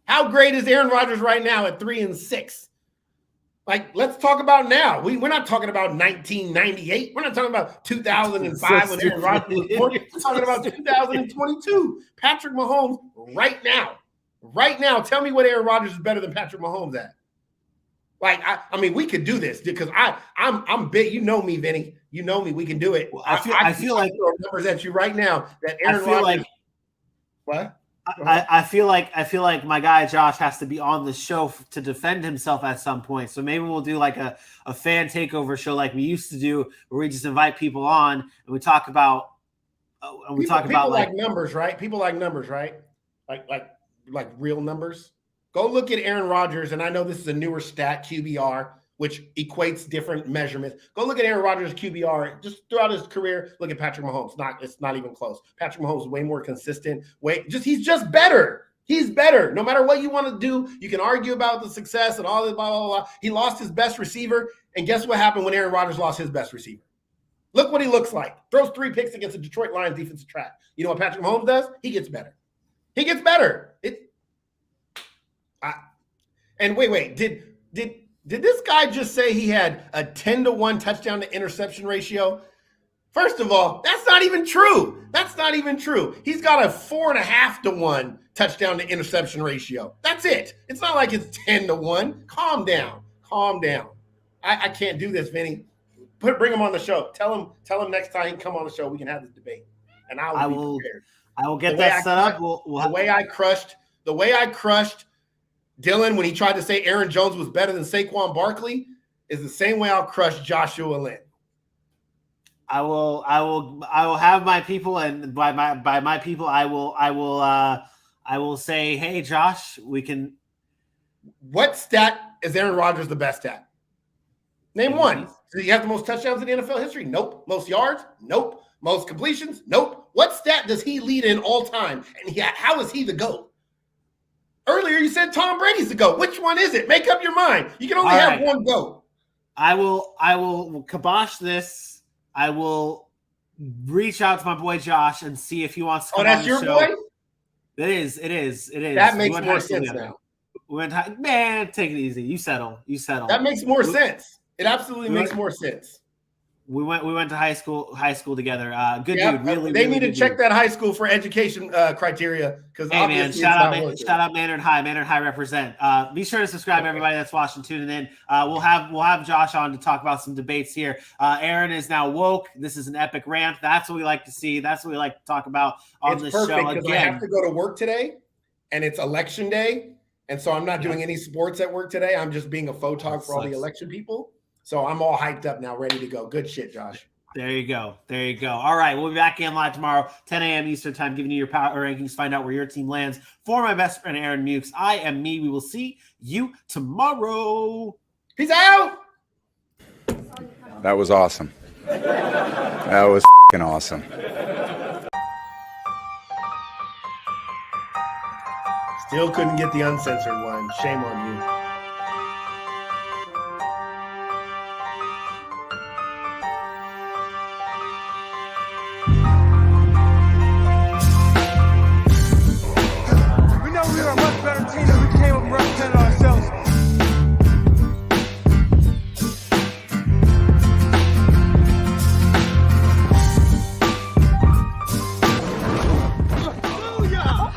S3: How great is Aaron Rodgers right now at 3-6? Like, let's talk about now. We're not talking about 1998. We're not talking about 2005 when Aaron Rodgers was born. We're talking about 2022. Patrick Mahomes right now. Right now, tell me what Aaron Rodgers is better than Patrick Mahomes at. Like, I mean, we could do this because I'm big. You know me, Vinny. You know me. We can do it.
S2: Well, I feel like
S3: numbers at you right now that Aaron Rodgers. What?
S2: I feel like my guy Josh has to be on the show to defend himself at some point. So maybe we'll do like a fan takeover show like we used to do, where we just invite people on and we talk about
S3: people like numbers, right? People like numbers, right? Like real numbers. Go look at Aaron Rodgers, and I know this is a newer stat, QBR, which equates different measurements. Go look at Aaron Rodgers' QBR just throughout his career. Look at Patrick Mahomes. It's not even close. Patrick Mahomes is way more consistent. He's just better. He's better. No matter what you want to do, you can argue about the success and all this, blah, blah, blah. He lost his best receiver, and guess what happened when Aaron Rodgers lost his best receiver? Look what he looks like. Throws 3 picks against the Detroit Lions defensive track. You know what Patrick Mahomes does? He gets better. He gets better. And wait, did this guy just say he had a 10-to-1 touchdown to interception ratio? First of all, that's not even true. That's not even true. He's got a 4.5-to-1 touchdown to interception ratio. That's it. It's not like it's 10-to-1. Calm down. Calm down. I can't do this, Vinny. Bring him on the show. Tell him next time he can come on the show, we can have this debate. And I will be prepared.
S2: I will get that set up.
S3: The way I crushed Dylan when he tried to say Aaron Jones was better than Saquon Barkley is the same way I'll crush Joshua Lynn.
S2: I will have my people, and by my people, I will say, hey, Josh, we can.
S3: What stat is Aaron Rodgers the best at? Name one. Does he have the most touchdowns in the NFL history? Nope. Most yards? Nope. Most completions? Nope. What stat does he lead in all time? And how is he the GOAT? Earlier, you said Tom Brady's the GOAT. Which one is it? Make up your mind. You can only have one GOAT. I will kibosh this. I will reach out to my boy Josh and see if he wants to come on the show. Oh, that's your boy? It is. That makes more sense now. Man, take it easy. You settle. That makes more sense. It absolutely makes more sense.
S2: We went to high school together. Good dude. Really,
S3: they need to check that high school for education criteria. Because
S2: hey man, shout out Maynard High. Maynard High represent. Be sure to subscribe, everybody that's watching, tuning in. We'll have Josh on to talk about some debates here. Aaron is now woke. This is an epic rant. That's what we like to see. That's what we like to talk about on the show. Again,
S3: I have to go to work today, and it's election day, and so I'm not doing any sports at work today. I'm just being a photog for all the election people. So I'm all hyped up now, ready to go. Good shit, Josh.
S2: There you go. All right, we'll be back in live tomorrow, 10 a.m. Eastern time, giving you your power rankings. Find out where your team lands. For my best friend, Aaron Mukes, I am me. We will see you tomorrow.
S3: Peace out.
S5: That was awesome. That was f***ing awesome.
S3: Still couldn't get the uncensored one. Shame on you.